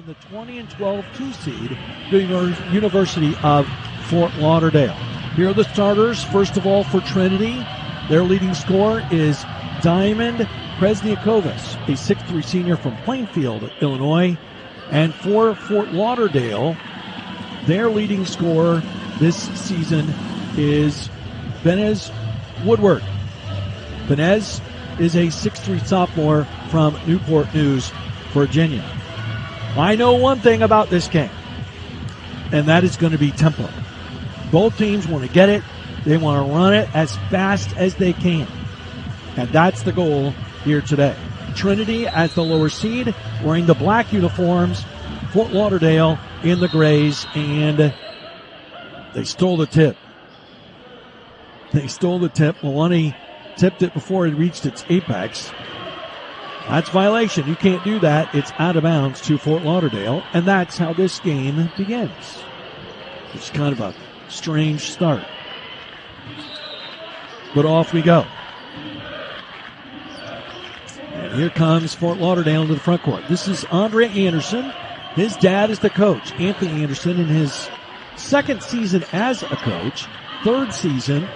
the 20-12 2-seed, the University of Fort Lauderdale. Here are the starters. First of all, for Trinity, their leading scorer is Diamond Presniakovas, a 6'3 senior from Plainfield, Illinois. And for Fort Lauderdale, their leading scorer this season is Benez Woodward. Benez is a 6'3 sophomore from Newport News, Virginia. I know one thing about this game, and that is going to be tempo. Both teams want to get it. They want to run it as fast as they can. And that's the goal here today. Trinity as the lower seed, wearing the black uniforms. Fort Lauderdale in the grays, and they stole the tip. Maloney tipped it before it reached its apex. That's violation. You can't do that. It's out of bounds to Fort Lauderdale, and that's how this game begins. It's kind of a strange start. But off we go. And here comes Fort Lauderdale into the front court. This is Andre Anderson. His dad is the coach, Anthony Anderson, in his second season as a coach, second season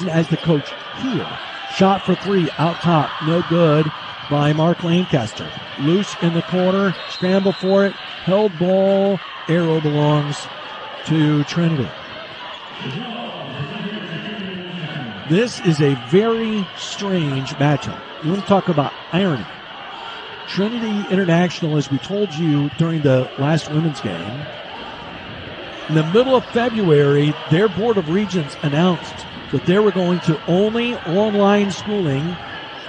as the coach here. Shot for three, out top, no good by Mark Lancaster. Loose in the corner, scramble for it, held ball, arrow belongs to Trinity. This is a very strange matchup. You want to talk about irony. Trinity International, as we told you during the last women's game, in the middle of February, their Board of Regents announced that they were going to only online schooling,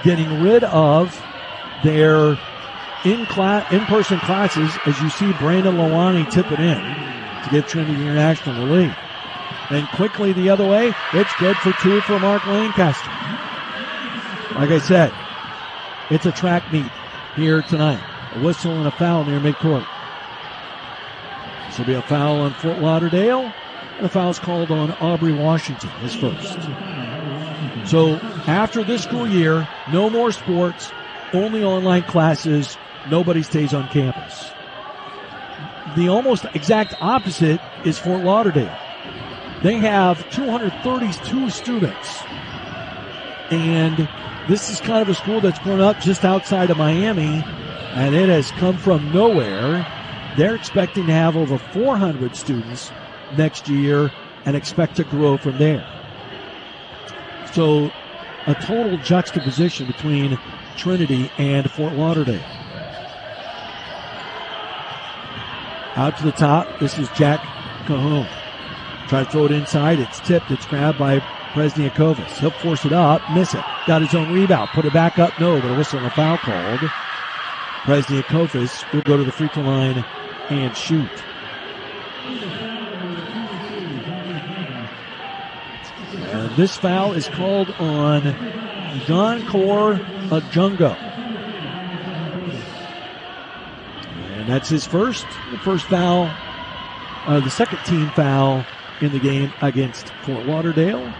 getting rid of their in-person classes, as you see Brandon Lawani tip it in to give Trinity International the lead. And quickly the other way, it's good for two for Mark Lancaster. Like I said, it's a track meet here tonight. A whistle and a foul near midcourt. This will be a foul on Fort Lauderdale, and a foul's called on Aubrey Washington, his first. So after this school year, no more sports, only online classes, nobody stays on campus. The almost exact opposite is Fort Lauderdale. They have 232 students, and this is kind of a school that's grown up just outside of Miami, and it has come from nowhere. They're expecting to have over 400 students next year and expect to grow from there. So a total juxtaposition between Trinity and Fort Lauderdale. Out to the top, this is Jack Cahoon. Try to throw it inside. It's tipped. It's grabbed by Presniakovas. He'll force it up. Miss it. Got his own rebound. Put it back up. No, but a whistle and a foul called. Presniakovas will go to the free throw line and shoot. And this foul is called on Donkor Ajungo. And that's his first. The first foul, the second team foul in the game against Fort Lauderdale.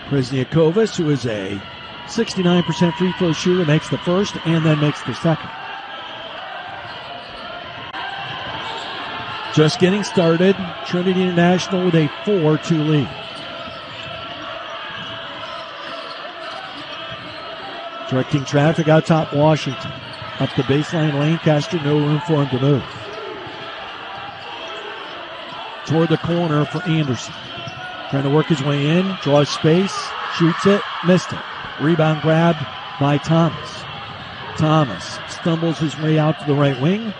Presniakovas, who is a 69% free throw shooter, makes the first and then makes the second. Just getting started. Trinity International with a 4-2 lead. Directing traffic out top, Washington. Up the baseline, Lancaster, no room for him to move. Toward the corner for Anderson. Trying to work his way in, draws space, shoots it, missed it. Rebound grabbed by Thomas. Thomas stumbles his way out to the right wing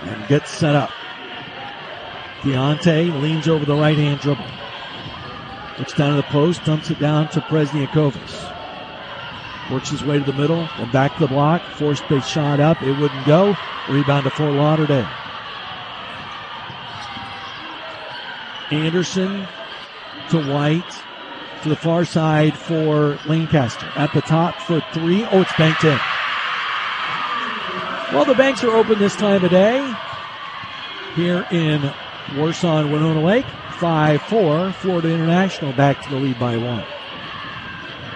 and gets set up. Deontay leans over the right-hand dribble. Looks down to the post, dumps it down to Presniakovas. Works his way to the middle, and back to the block. Forced a shot up, it wouldn't go. Rebound to Fort Lauderdale. Anderson to White, to the far side for Lancaster. At the top for three. Oh, it's banked in. Well, the banks are open this time of day here in Warsaw and Winona Lake. 5-4, Florida International back to the lead by one.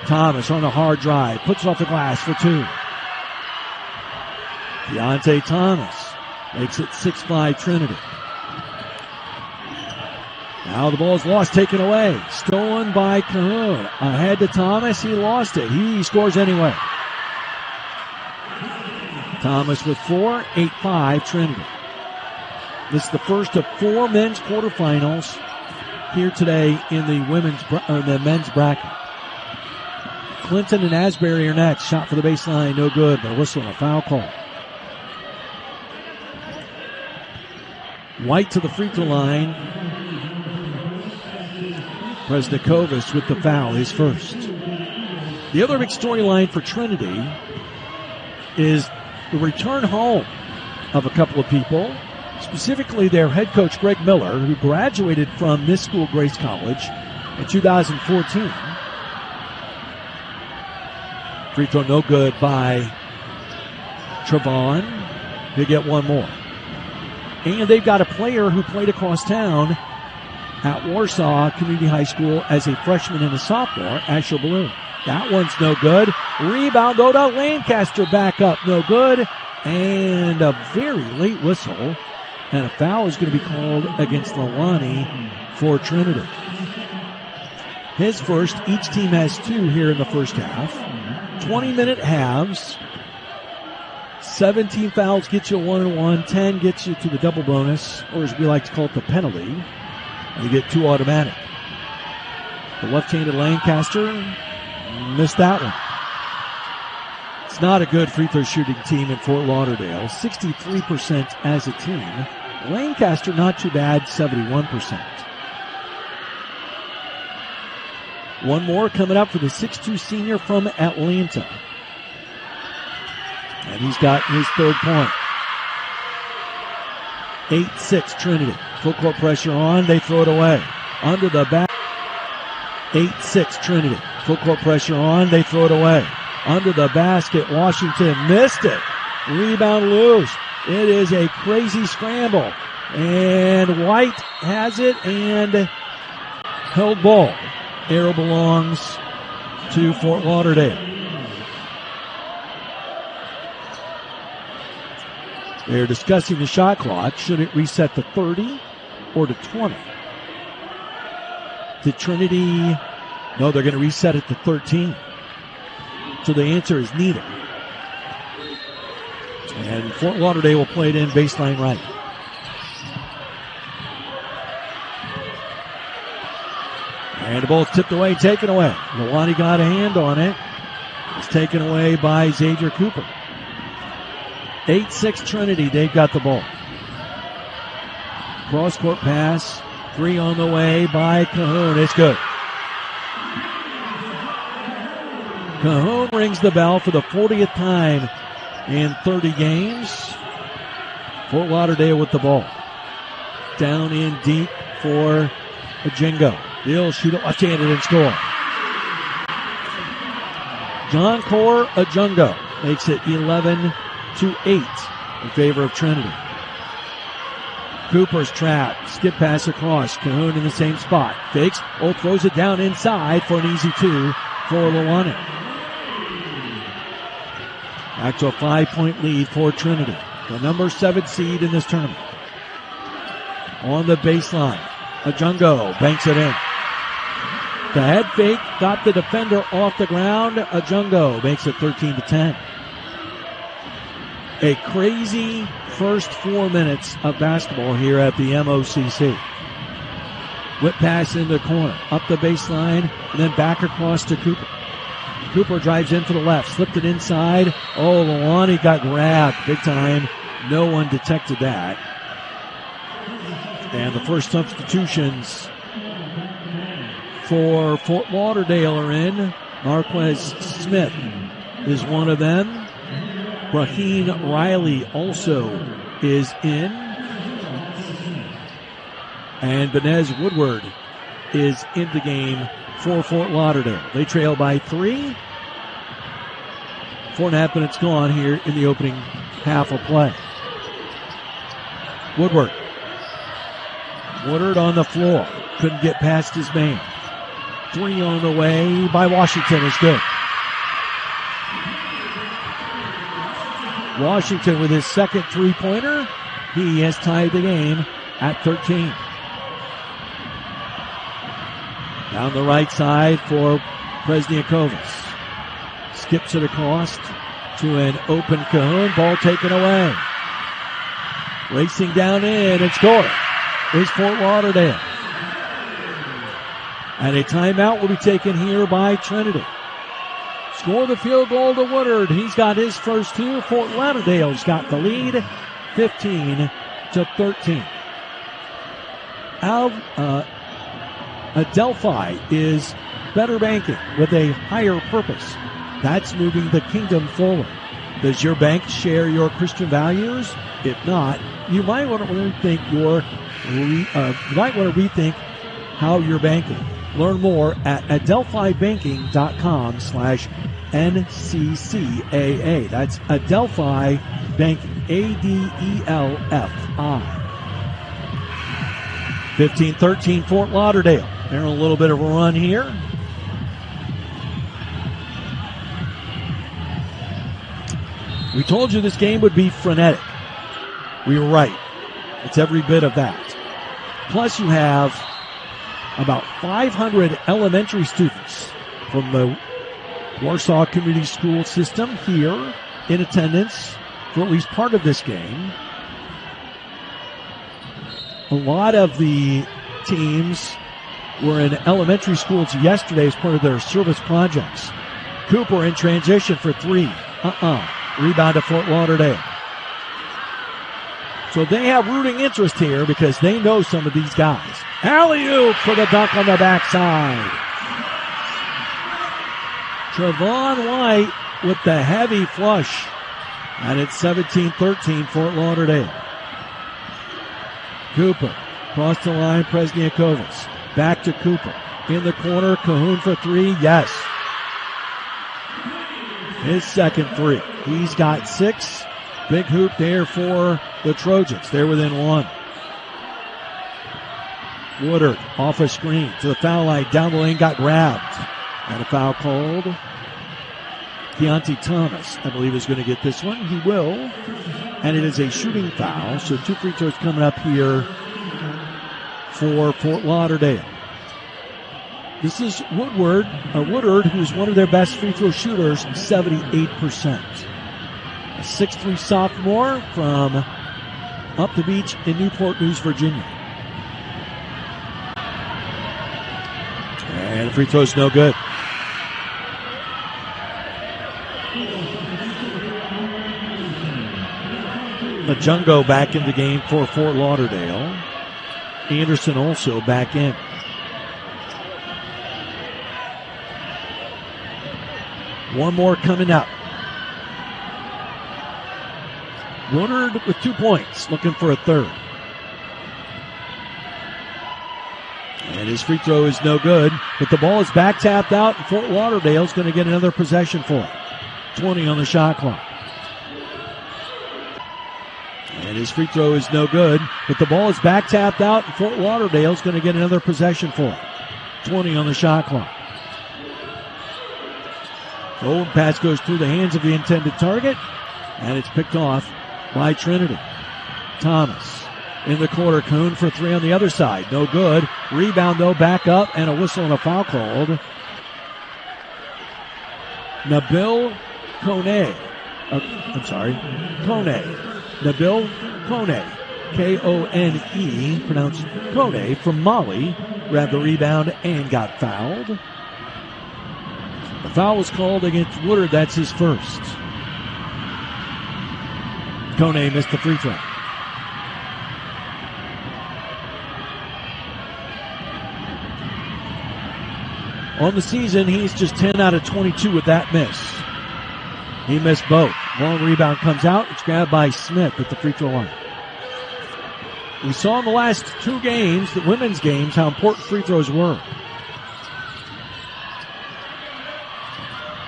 Thomas on a hard drive, puts it off the glass for two. Deontay Thomas makes it 6-5 Trinity. Now the ball is lost, taken away. Stolen by Cahoon. Ahead to Thomas. He lost it. He scores anyway. Thomas with 4, 8-5 Trinity. This is the first of 4 men's quarterfinals here today in the men's bracket. Clinton and Asbury are next. Shot for the baseline, no good, but a whistle and a foul call. White to the free throw line. Presnikovis with the foul, his first. The other big storyline for Trinity is the return home of a couple of people, specifically their head coach, Greg Miller, who graduated from this school, Grace College, in 2014. Free throw no good by Trevon. They get one more. And they've got a player who played across town at Warsaw Community High School as a freshman and a sophomore, Asher Balloon. That one's no good. Rebound, though, to Lancaster, back up, no good. And a very late whistle. And a foul is going to be called against Lelani for Trinity. His first. Each team has 2 here in the first half. 20-minute halves. 17 fouls gets you a 1-and-1. 10 gets you to the double bonus, or as we like to call it, the penalty. And you get 2 automatic. The left-handed Lancaster missed that one. It's not a good free throw shooting team in Fort Lauderdale. 63% as a team. Lancaster not too bad, 71%. One more coming up for the 6'2 senior from Atlanta. And he's got his third point. 8-6 Trinity. Full court pressure on. They throw it away. Under the back. 8-6 Trinity. Full court pressure on. They throw it away. Under the basket. Washington missed it. Rebound loose. It is a crazy scramble. And White has it and held ball. Arrow belongs to Fort Lauderdale. They're discussing the shot clock. Should it reset to 30 or to 20? Did Trinity? No, they're going to reset it to 13. So the answer is neither. And Fort Lauderdale will play it in baseline right. And the ball is tipped away, taken away. Milani got a hand on it. It's taken away by Xavier Cooper. 8-6 Trinity, they've got the ball. Cross-court pass. 3 on the way by Cahoon. It's good. Cahoon rings the bell for the 40th time in 30 games. Fort Lauderdale with the ball. Down in deep for Ajengo. He'll shoot it left-handed and score. John Core Ajengo makes it 11-8 in favor of Trinity. Cooper's trapped. Skip pass across. Cahoon in the same spot. Fakes. Throws it down inside for an easy 2 for Lelani. Back to a 5-point lead for Trinity. The number 7 seed in this tournament. On the baseline. Ajengo banks it in. The head fake got the defender off the ground. Ajengo makes it 13-10. A crazy first 4 minutes of basketball here at the MOCC. Whip pass in the corner. Up the baseline, and then back across to Cooper. Cooper drives in for the left. Slipped it inside. Lelani got grabbed big time. No one detected that. And the first substitutions for Fort Lauderdale are in. Marquez Smith is one of them. Braheen Riley also is in. And Benez Woodward is in the game for Fort Lauderdale. They trail by 3. 4.5 minutes gone here in the opening half of play. Woodward on the floor. Couldn't get past his man. 3 on the way by Washington is good. Washington with his second three-pointer. He has tied the game at 13. Down the right side for Presniakovas. Skips it across to an open Cahoon. Ball taken away. Racing down in and scoring is Fort Lauderdale. And a timeout will be taken here by Trinity. Score the field goal to Woodard. He's got his first two. Fort Lauderdale's got the lead, 15-13. Adelphi is better banking with a higher purpose. That's moving the kingdom forward. Does your bank share your Christian values? If not, you might want to rethink how you're banking. Learn more at adelphibanking.com/NCCAA. That's Adelphi Banking, ADELFI. 15-13 Fort Lauderdale. They're on a little bit of a run here. We told you this game would be frenetic. We were right. It's every bit of that. Plus you have about 500 elementary students from the Warsaw Community School System here in attendance for at least part of this game. A lot of the teams were in elementary schools yesterday as part of their service projects. Cooper in transition for three. Rebound to Fort Lauderdale. So they have rooting interest here because they know some of these guys. Alley-oop for the dunk on the backside. Trevon White with the heavy flush. And it's 17-13 Fort Lauderdale. Cooper across the line, Presniakovas. Back to Cooper. In the corner, Cahoon for three. Yes. His second three. He's got 6. Big hoop there for the Trojans. They're within 1. Woodard off a screen to the foul line. Down the lane, got grabbed. And a foul called. Keontae Thomas, I believe, is going to get this one. He will. And it is a shooting foul. So 2 free throws coming up here for Fort Lauderdale. This is Woodard, who's one of their best free throw shooters, 78%. A 6'3" sophomore from up the beach in Newport News, Virginia. And the free throw's no good. Majungo back in the game for Fort Lauderdale. Anderson also back in. One more coming up. Woodard with 2 points, looking for a third. And his free throw is no good, but the ball is back tapped out, and Fort Lauderdale's going to get another possession for it. 20 on the shot clock. And his free throw is no good, but the ball is back tapped out, and Fort Lauderdale's going to get another possession for it. 20 on the shot clock. Oh, pass goes through the hands of the intended target, and it's picked off by Trinity. Thomas in the corner. Kuhn for 3 on the other side. No good. Rebound, though, back up, and a whistle and a foul called. Nabil Kone. Nabil Kone. Kone, pronounced Kone, from Mali. Grabbed the rebound and got fouled. The foul was called against Woodard. That's his first. Kone missed the free throw. On the season, he's just 10 out of 22 with that miss. He missed both. Long rebound comes out. It's grabbed by Smith at the free throw line. We saw in the last 2 games, the women's games, how important free throws were.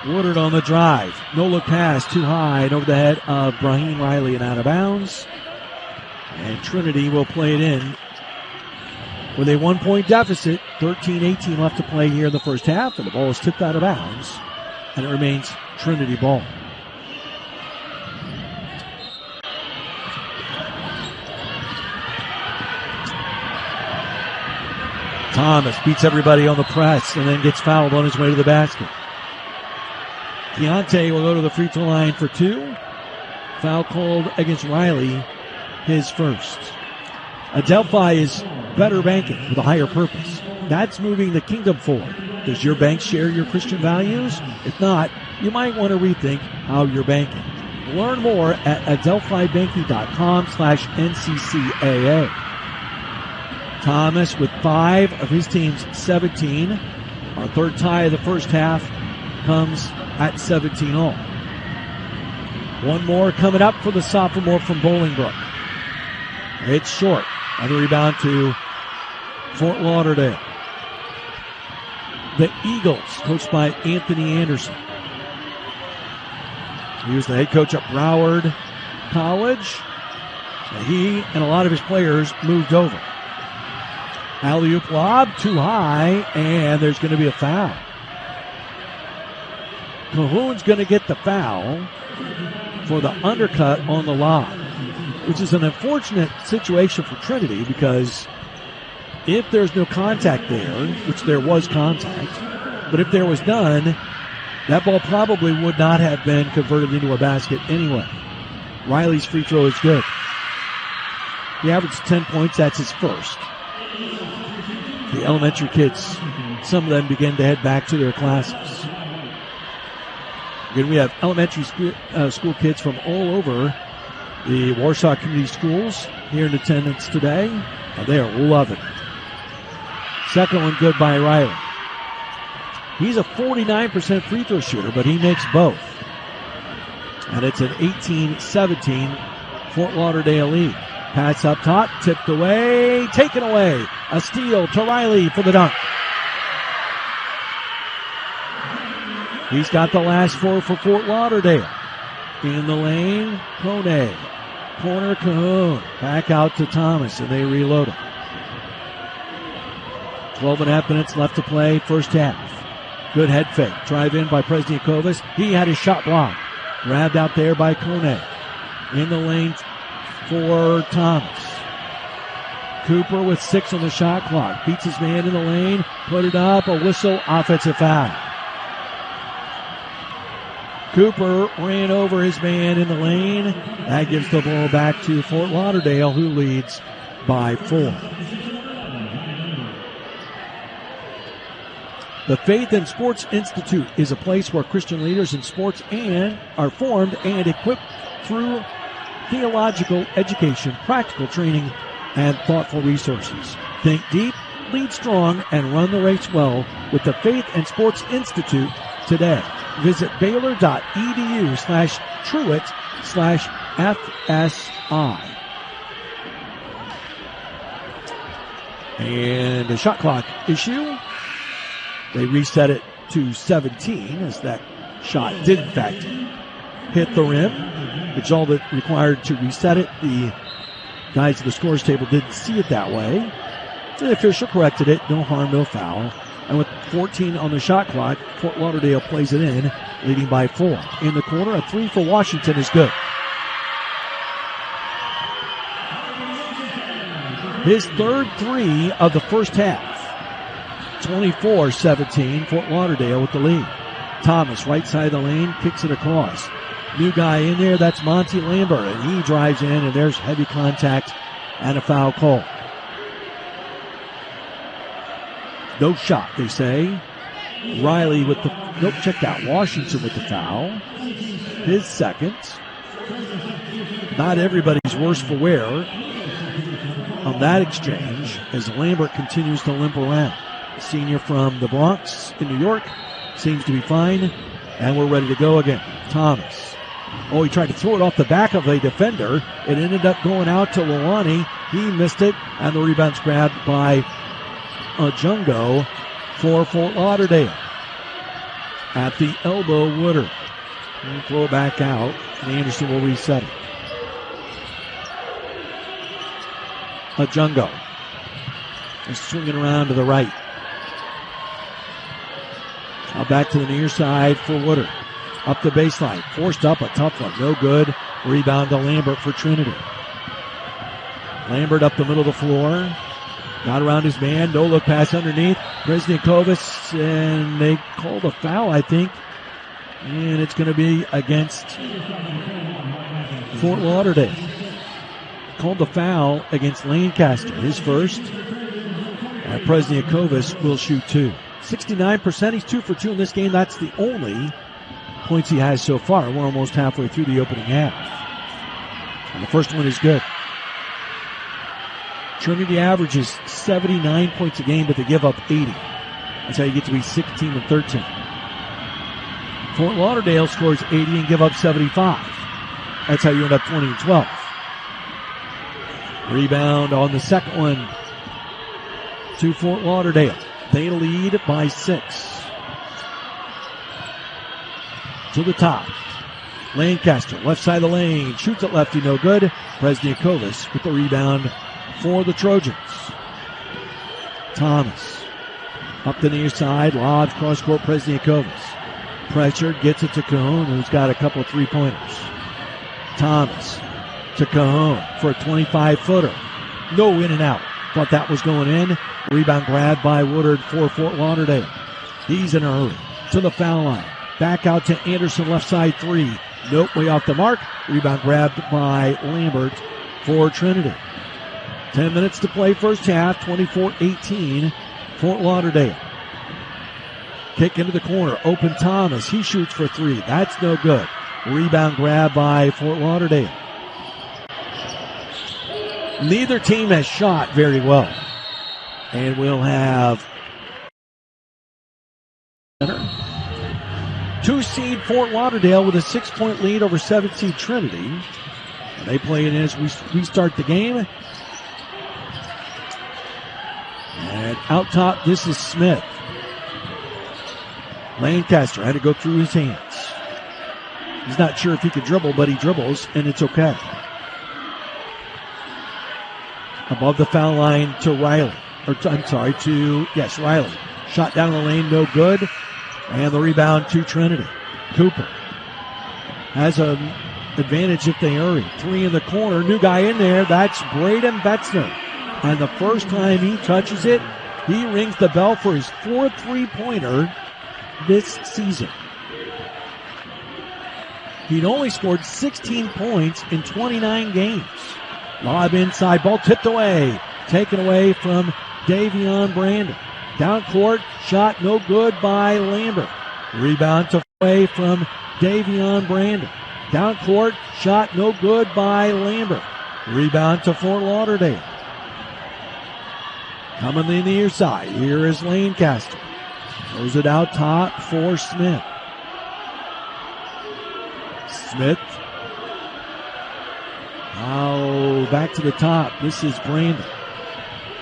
Woodard on the drive. No look pass, too high and over the head of Brahim Riley and out of bounds. And Trinity will play it in with a 1-point deficit. 13-18 left to play here in the first half, and the ball is tipped out of bounds, and it remains Trinity ball. Thomas beats everybody on the press and then gets fouled on his way to the basket. Keontae will go to the free throw line for 2. Foul called against Riley, his first. Adelphi is better banking with a higher purpose. That's moving the kingdom forward. Does your bank share your Christian values? If not, you might want to rethink how you're banking. Learn more at adelphibanking.com/NCCAA. Thomas with 5 of his team's 17. Our third tie of the first half comes at 17 all. One more coming up for the sophomore from Bolingbrook. It's short. On the rebound to Fort Lauderdale. The Eagles, coached by Anthony Anderson. He was the head coach at Broward College. He and a lot of his players moved over. Alley-oop lob, too high, and there's going to be a foul. Cahoon's going to get the foul for the undercut on the lob, which is an unfortunate situation for Trinity because if there's no contact there, which there was contact, but if there was none, that ball probably would not have been converted into a basket anyway. Riley's free throw is good. He averaged 10 points. That's his first. The elementary kids, some of them begin to head back to their classes. Again, we have elementary school kids from all over the Warsaw Community Schools here in attendance today. They are loving it. Second one good by Riley. He's a 49% free throw shooter, but he makes both. And it's an 18-17 Fort Lauderdale lead. Pass up top, tipped away, taken away. A steal to Riley for the dunk. He's got the last 4 for Fort Lauderdale. In the lane, Kone. Corner, Cahoon. Back out to Thomas, and they reload it. 12.5 minutes left to play, first half. Good head fake. Drive in by Presniakovas. He had his shot blocked. Grabbed out there by Kone. In the lane for Thomas. Cooper with 6 on the shot clock. Beats his man in the lane. Put it up. A whistle. Offensive foul. Cooper ran over his man in the lane. That gives the ball back to Fort Lauderdale, who leads by 4. The Faith and Sports Institute is a place where Christian leaders in sports are formed and equipped through theological education, practical training, and thoughtful resources. Think deep, lead strong, and run the race well with the Faith and Sports Institute today. Visit Baylor.edu/Truett/FSI. And a shot clock issue. They reset it to 17 as that shot did, in fact, hit the rim. It's all that required to reset it. The guys at the scores table didn't see it that way. The official corrected it. No harm, no foul. And with 14 on the shot clock, Fort Lauderdale plays it in, leading by 4. In the corner, a 3 for Washington is good. His third 3 of the first half. 24-17, Fort Lauderdale with the lead. Thomas, right side of the lane, kicks it across. New guy in there, that's Monty Lambert, and he drives in, and there's heavy contact and a foul call. No shot, they say. Riley with the, nope, check that. Washington with the foul. His second. Not everybody's worse for wear on that exchange as Lambert continues to limp around. Senior from the Bronx in New York seems to be fine, and we're ready to go again. Thomas. Oh, he tried to throw it off the back of a defender. It ended up going out to Lawani. He missed it, and the rebound's grabbed by Jungo for Fort Lauderdale. At the elbow, Woodard. He'll throw it back out, and Anderson will reset it. Jungo is swinging around to the right. Now back to the near side for Woodard. Up the baseline. Forced up, a tough one. No good. Rebound to Lambert for Trinity. Lambert up the middle of the floor. Got around his man. No look pass underneath. Presniakovas, and they called a foul, I think. And it's going to be against Fort Lauderdale. Called the foul against Lancaster. His first. And Presniakovas will shoot 2. 69%. He's 2 for 2 in this game. That's the only points he has so far. We're almost halfway through the opening half. And the first one is good. Trinity averages 79 points a game, but they give up 80. That's how you get to be 16-13. Fort Lauderdale scores 80 and give up 75. That's how you end up 20-12. Rebound on the second one to Fort Lauderdale. They lead by 6. To the top. Lancaster, left side of the lane, shoots it lefty, no good. Presniakovas with the rebound for the Trojans. Thomas up the near side, lobs cross court. Presniakovas pressured, gets it to Cajon, who's got a couple of 3-pointers. Thomas to Cajon for a 25-footer. No in and out. Thought that was going in. Rebound grabbed by Woodard for Fort Lauderdale. He's in a hurry to the foul line. Back out to Anderson, left side 3. Nope, way off the mark. Rebound grabbed by Lambert for Trinity. 10 minutes to play first half, 24-18, Fort Lauderdale. Kick into the corner, open Thomas. He shoots for 3. That's no good. Rebound grab by Fort Lauderdale. Neither team has shot very well. And we'll have 2-seed Fort Lauderdale with a 6-point lead over 7-seed Trinity. And they play it as we start the game. And out top, this is Smith. Lancaster had to go through his hands. He's not sure if he could dribble, but he dribbles, and it's okay. Above the foul line to Riley. Riley. Shot down the lane, no good. And the rebound to Trinity. Cooper has an advantage if they hurry. 3 in the corner. New guy in there. That's Braden Betzner. And the first time he touches it, he rings the bell for his 4th 3-pointer this season. He'd only scored 16 points in 29 games. Lob inside, ball tipped away. Taken away from Davion Brandon. Down court, shot no good by Lambert. Rebound to away from Davion Brandon. Down court, shot no good by Lambert. Rebound to Fort Lauderdale. Coming in the near side, here is Lancaster. Throws it out top for Smith. Smith. Now back to the top. This is Brandon.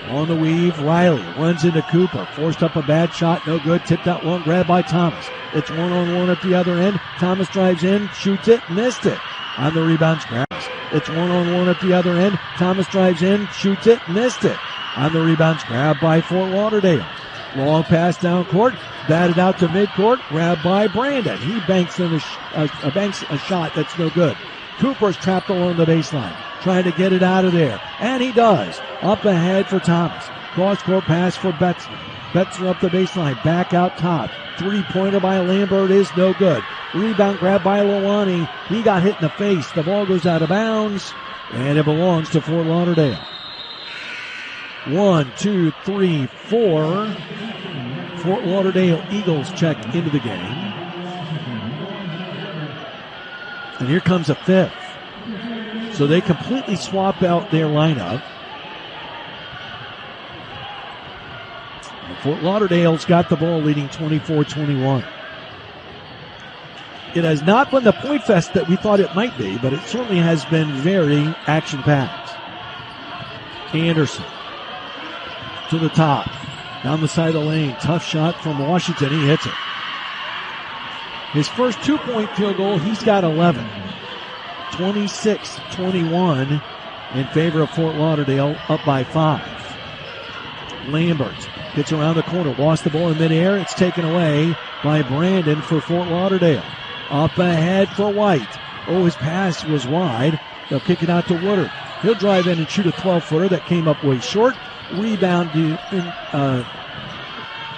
On the weave, Riley runs into Cooper. Forced up a bad shot, no good. Tipped out long, grabbed by Thomas. It's one-on-one at the other end. Thomas drives in, shoots it, missed it. On the rebound, grabs. It's one-on-one at the other end. Thomas drives in, shoots it, missed it. On the rebounds, grabbed by Fort Lauderdale. Long pass down court, batted out to midcourt, grabbed by Brandon. He banks in a shot that's no good. Cooper's trapped along the baseline, trying to get it out of there, and he does. Up ahead for Thomas. Cross-court pass for Betzner. Betzner up the baseline, back out top. 3-pointer by Lambert is no good. Rebound grab by Lawani. He got hit in the face. The ball goes out of bounds, and it belongs to Fort Lauderdale. 1, 2, 3, 4. Fort Lauderdale Eagles check into the game. And here comes a 5th. So they completely swap out their lineup. And Fort Lauderdale's got the ball leading 24-21. It has not been the point fest that we thought it might be, but it certainly has been very action-packed. Anderson to the top. Down the side of the lane. Tough shot from Washington. He hits it. His first 2-point field goal, he's got 11. 26-21 in favor of Fort Lauderdale, up by 5. Lambert gets around the corner, lost the ball in midair. It's taken away by Brandon for Fort Lauderdale. Up ahead for White. Oh, his pass was wide. They'll kick it out to Woodard. He'll drive in and shoot a 12-footer that came up way short. Rebound to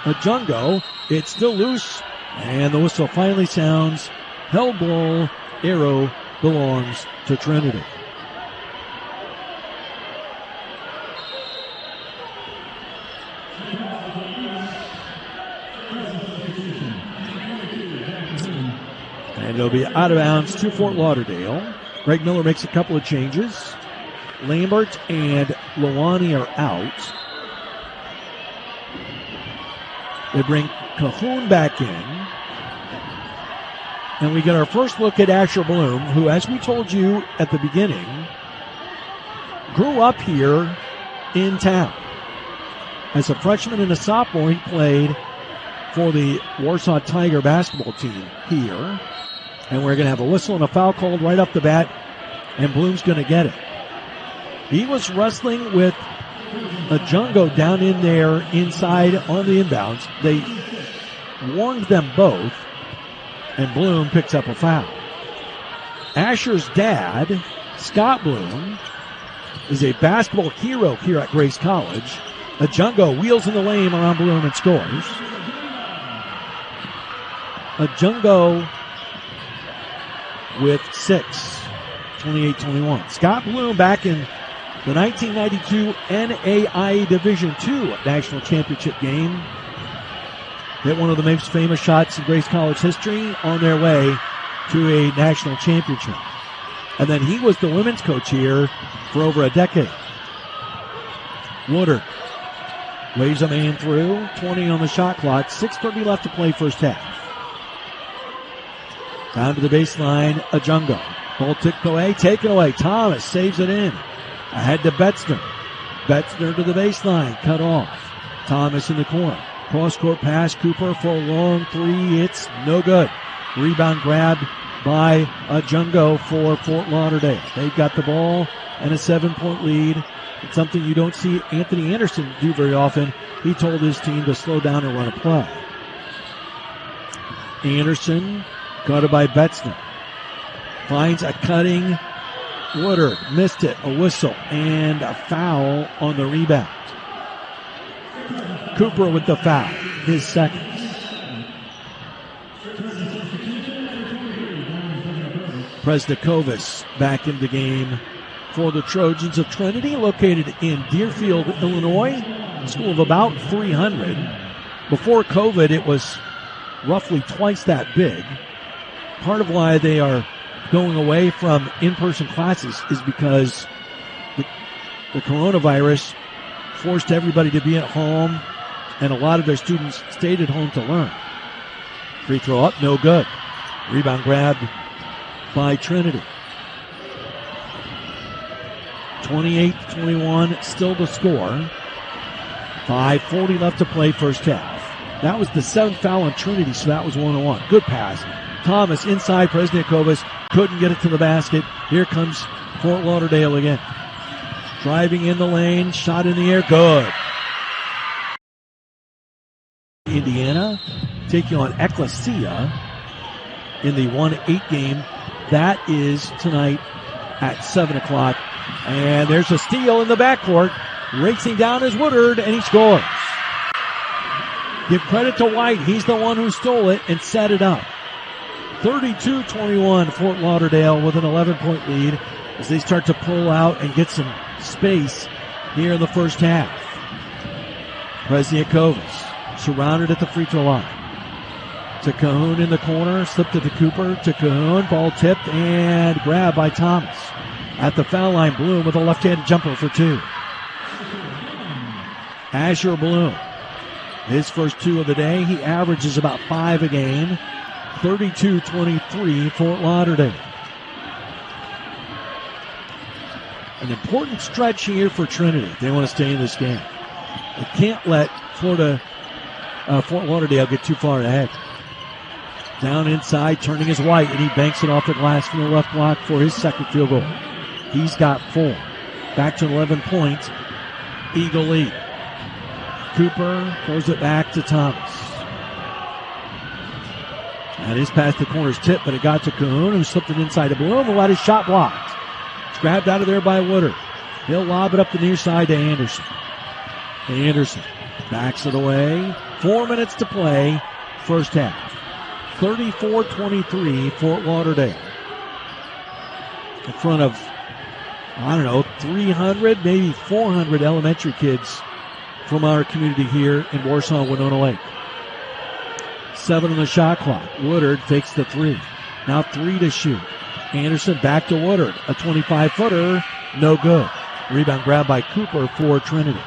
Jungo. It's still loose, and the whistle finally sounds. Held ball, arrow belongs to Trinity. And it'll be out of bounds to Fort Lauderdale. Greg Miller makes a couple of changes. Lambert and Lawani are out. They bring Cahoon back in. And we get our first look at Asher Bloom, who, as we told you at the beginning, grew up here in town. As a freshman and a sophomore, he played for the Warsaw Tiger basketball team here. And we're going to have a whistle and a foul called right off the bat, and Bloom's going to get it. He was wrestling with a Jungo down in there inside on the inbounds. They warned them both, and Bloom picks up a foul. Asher's dad, Scott Bloom, is a basketball hero here at Grace College. A Jungo wheels in the lane around Bloom and scores. A Jungo with 6, 28-21. Scott Bloom back in the 1992 NAIA Division II National Championship game. Hit one of the most famous shots in Grace College history on their way to a national championship. And then he was the women's coach here for over a decade. Woodard waves a man through, 20 on the shot clock, 6:30 left to play first half. Down to the baseline, a Jungo. Ball tipped away, taken away. Thomas saves it in. Ahead to Betzner. Betzner to the baseline, cut off. Thomas in the corner. Cross-court pass, Cooper for a long three. It's no good. Rebound grabbed by a Jungo for Fort Lauderdale. They've got the ball and a 7-point lead. It's something you don't see Anthony Anderson do very often. He told his team to slow down and run a play. Anderson got it by Betzner. Finds a cutting Woodard. Missed it. A whistle and a foul on the rebound. Cooper with the foul. His second. Presnikovis back in the game for the Trojans of Trinity, located in Deerfield, Illinois. A school of about 300. Before COVID, it was roughly twice that big. Part of why they are going away from in-person classes is because the coronavirus forced everybody to be at home, and a lot of their students stayed at home to learn. Free throw up, no good. Rebound grabbed by Trinity. 28-21, still the score. 5:40 left to play first half. That was the 7th foul on Trinity, so that was 1-1. Good pass. Thomas inside, Presnikovis couldn't get it to the basket. Here comes Fort Lauderdale again. Driving in the lane, shot in the air, good. Indiana taking on Ecclesia in the 1-8 game. That is tonight at 7 o'clock. And there's a steal in the backcourt. Racing down is Woodard, and he scores. Give credit to White. He's the one who stole it and set it up. 32-21, Fort Lauderdale with an 11-point lead as they start to pull out and get some space here in the first half. Presnikovis surrounded at the free throw line. To Cahoon in the corner, slipped it to Cooper, to Cahoon, ball tipped and grabbed by Thomas. At the foul line, Bloom with a left-handed jumper for 2. Asher Bloom, his first 2 of the day. He averages about 5 a game. 32-23, Fort Lauderdale. An important stretch here for Trinity. They want to stay in this game. They can't let Fort Lauderdale get too far ahead. Down inside, turning is White, and he banks it off the glass from the left block for his second field goal. He's got 4. Back to 11 points. Eagle lead. Cooper throws it back to Thomas. And his pass to the corner's tip, but it got to Cahoon, who slipped it inside to Bloom and let his shot blocked. It's grabbed out of there by Woodard. He'll lob it up the near side to Anderson. Anderson backs it away. 4 minutes to play, first half. 34-23, Fort Lauderdale. In front of, 300, maybe 400 elementary kids from our community here in Warsaw, Winona Lake. 7 on the shot clock. Woodard fakes the 3. Now 3 to shoot. Anderson back to Woodard. A 25-footer, no good. Rebound grab by Cooper for Trinity.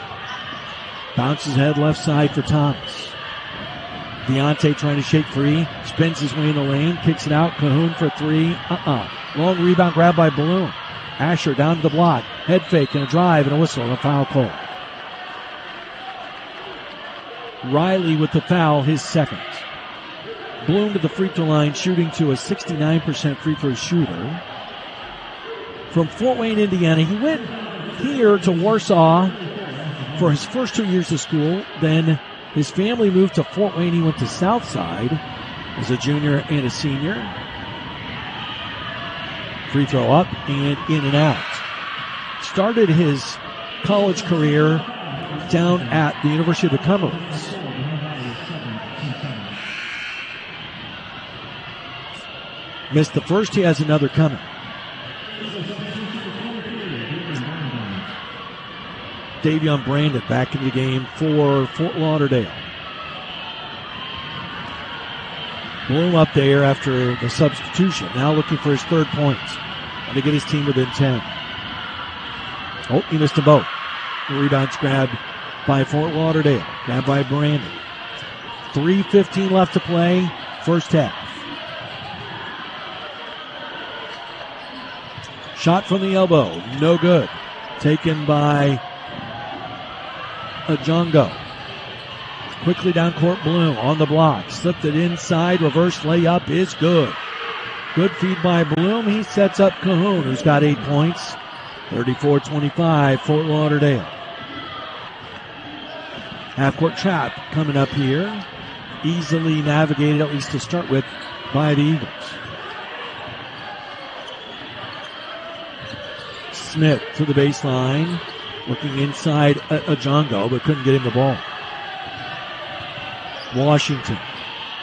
Bounces head left side for Thomas. Deontay trying to shake free. Spins his way in the lane. Kicks it out. Cahoon for 3. Long rebound grab by Bloom. Asher down to the block. Head fake and a drive and a whistle and a foul call. Riley with the foul, his second. Bloom to the free throw line, shooting to a 69% free throw shooter. From Fort Wayne, Indiana, he went here to Warsaw for his first 2 years of school. Then his family moved to Fort Wayne. He went to Southside as a junior and a senior. Free throw up and in and out. Started his college career down at the University of the Cumberlands. Missed the first, he has another coming. Davion Brandon back in the game for Fort Lauderdale. Bloom up there after the substitution. Now looking for his third points. And to get his team within 10. Oh, he missed them both. The rebound's grabbed by Fort Lauderdale. Grabbed by Brandon. 3:15 left to play. First half. Shot from the elbow. No good. Taken by Ajongo. Quickly down court, Bloom on the block. Slipped it inside. Reverse layup is good. Good feed by Bloom. He sets up Cahoon, who's got 8 points. 34-25, Fort Lauderdale. Half-court trap coming up here. Easily navigated, at least to start with, by the Eagles. Smith to the baseline. Looking inside Ajongo, but couldn't get him the ball. Washington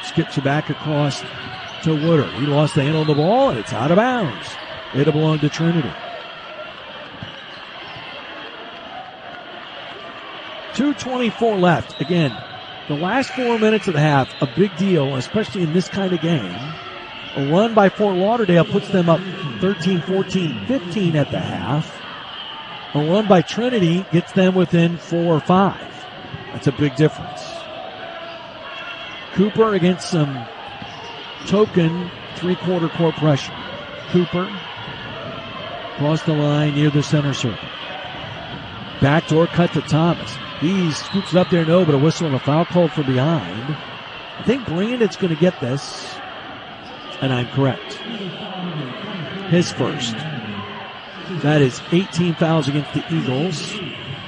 skips it back across to Woodard. He lost the handle of the ball, and it's out of bounds. It'll belong to Trinity. 2:24 left. Again, the last 4 minutes of the half, a big deal, especially in this kind of game. A run by Fort Lauderdale puts them up 13, 14, 15 at the half. A run by Trinity gets them within 4 or 5. That's a big difference. Cooper against some token three-quarter court pressure. Cooper across the line near the center circle. Backdoor cut to Thomas. He scoops it up there, no, but a whistle and a foul called from behind. I think Brandon's going to get this, and I'm correct. His first. That is 18 fouls against the Eagles.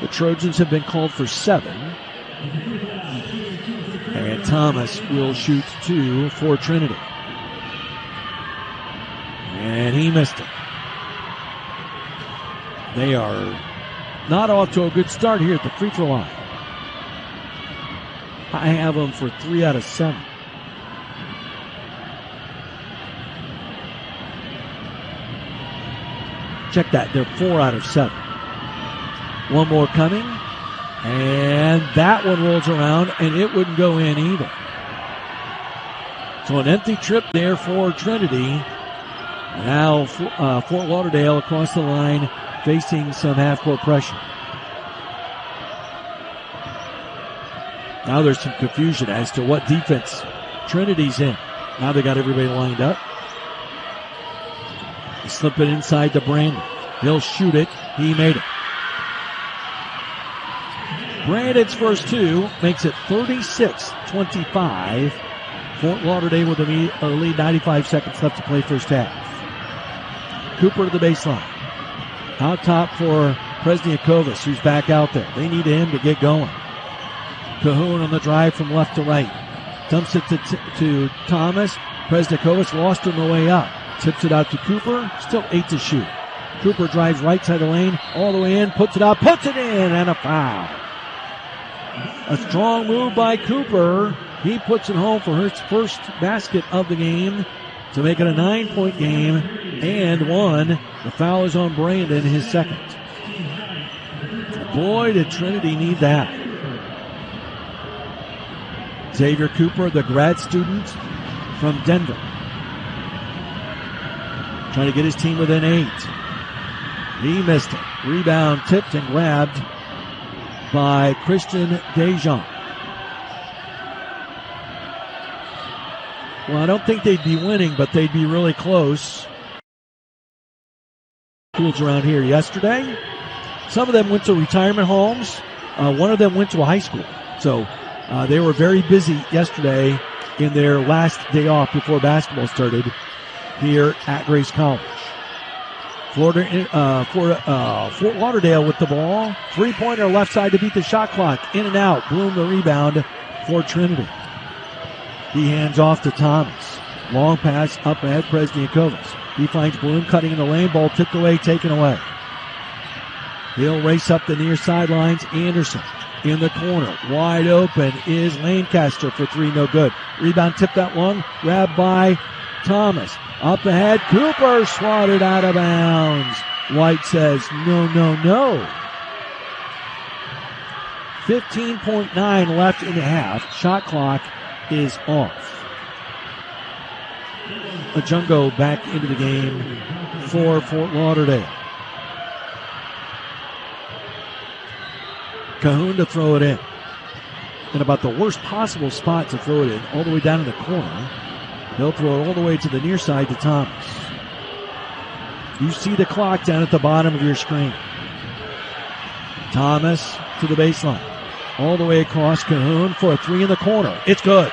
The Trojans have been called for 7. And Thomas will shoot 2 for Trinity. And he missed it. They are not off to a good start here at the free throw line. I have them for 3 out of 7. Check that. They're 4 out of 7. One more coming. And that one rolls around, and it wouldn't go in either. So an empty trip there for Trinity. Now Fort Lauderdale across the line facing some half-court pressure. Now there's some confusion as to what defense Trinity's in. Now they got everybody lined up. They slip it inside to Brandon. He'll shoot it. He made it. Brandon's first 2 makes it 36-25. Fort Lauderdale with a lead, 95 seconds left to play first half. Cooper to the baseline. Out top for Presniakovas, who's back out there. They need him to get going. Cahoon on the drive from left to right. Dumps it to Thomas. Presniakovas lost on the way up. Tips it out to Cooper. Still 8 to shoot. Cooper drives right side of the lane, all the way in, puts it up, puts it in, and a foul. A strong move by Cooper. He puts it home for his first basket of the game to make it a 9-point game and one. The foul is on Brandon, his second. Boy, did Trinity need that. Xavier Cooper, the grad student from Denver, trying to get his team within 8. He missed it. Rebound tipped and grabbed by Christian Dejean. Well, I don't think they'd be winning, but they'd be really close. Schools around here yesterday. Some of them went to retirement homes. One of them went to a high school. So they were very busy yesterday in their last day off before basketball started here at Grace College. Fort Lauderdale with the ball. 3-pointer left side to beat the shot clock. In and out. Bloom the rebound for Trinity. He hands off to Thomas. Long pass up ahead, Presniakovas. He finds Bloom cutting in the lane. Ball tipped away, taken away. He'll race up the near sidelines. Anderson in the corner. Wide open is Lancaster for 3, no good. Rebound tipped that long. Grabbed by Thomas. Up ahead, Cooper swatted out of bounds. White says, no, no, no. 15.9 left in the half. Shot clock is off. Ajungo back into the game for Fort Lauderdale. Cahoon to throw it in about the worst possible spot to throw it in, all the way down in the corner. They'll throw it all the way to the near side to Thomas. You see the clock down at the bottom of your screen. Thomas to the baseline. All the way across. Cahoon for a 3 in the corner. It's good.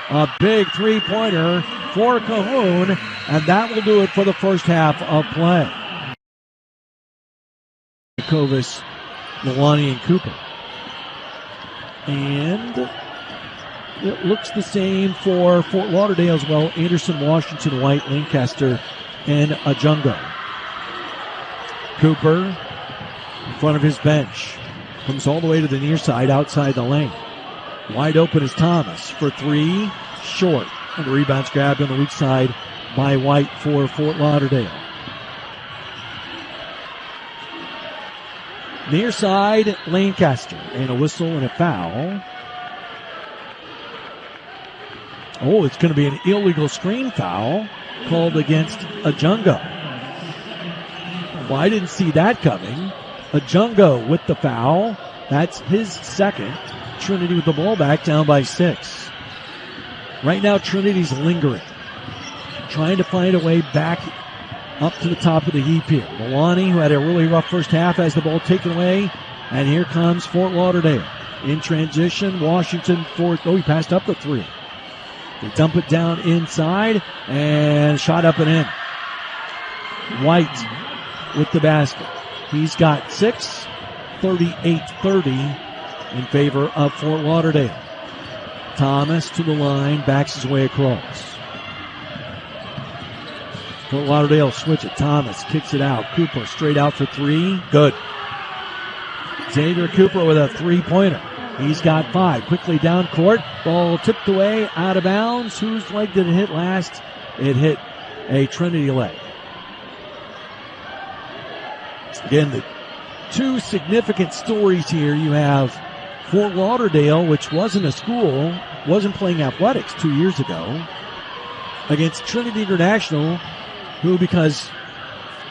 A big 3-pointer for Cahoon, and that will do it for the first half of play. Kovis, Milani, and Cooper. And it looks the same for Fort Lauderdale as well. Anderson, Washington, White, Lancaster, and Ajungo. Cooper in front of his bench. Comes all the way to the near side, outside the lane. Wide open is Thomas for 3, short. And the rebound's grabbed on the weak side by White for Fort Lauderdale. Near side, Lancaster. And a whistle and a foul. Oh, it's going to be an illegal screen foul called against Ajungo. Well, I didn't see that coming. Ajungo with the foul. That's his second. Trinity with the ball back, down by 6. Right now, Trinity's lingering, trying to find a way back up to the top of the heap here. Milani, who had a really rough first half, has the ball taken away. And here comes Fort Lauderdale. In transition, Washington he passed up the 3. They dump it down inside and shot up and in. White with the basket. He's got 6, 38-30 in favor of Fort Lauderdale. Thomas to the line, backs his way across. Fort Lauderdale switch it. Thomas kicks it out. Cooper straight out for 3. Good. Xavier Cooper with a 3-pointer. He's got 5. Quickly down court. Ball tipped away, out of bounds. Whose leg did it hit last? It hit a Trinity leg. Again, the 2 significant stories here. You have Fort Lauderdale, which wasn't a school, wasn't playing athletics 2 years ago, against Trinity International, who, because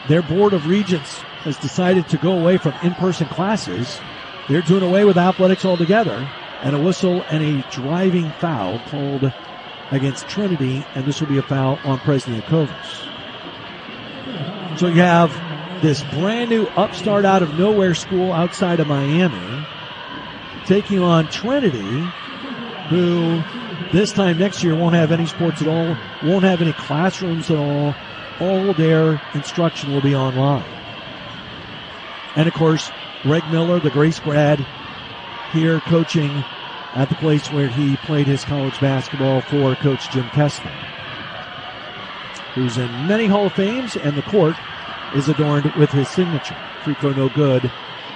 their Board of Regents has decided to go away from in-person classes, they're doing away with athletics altogether, and a whistle and a driving foul called against Trinity, and this will be a foul on Presniakovas. So you have this brand new upstart out of nowhere school outside of Miami taking on Trinity, who this time next year won't have any sports at all, won't have any classrooms at all. All their instruction will be online. And of course, Greg Miller, the Grace grad, here coaching at the place where he played his college basketball for Coach Jim Kessler, who's in many Hall of Fames, and the court is adorned with his signature. Free throw no good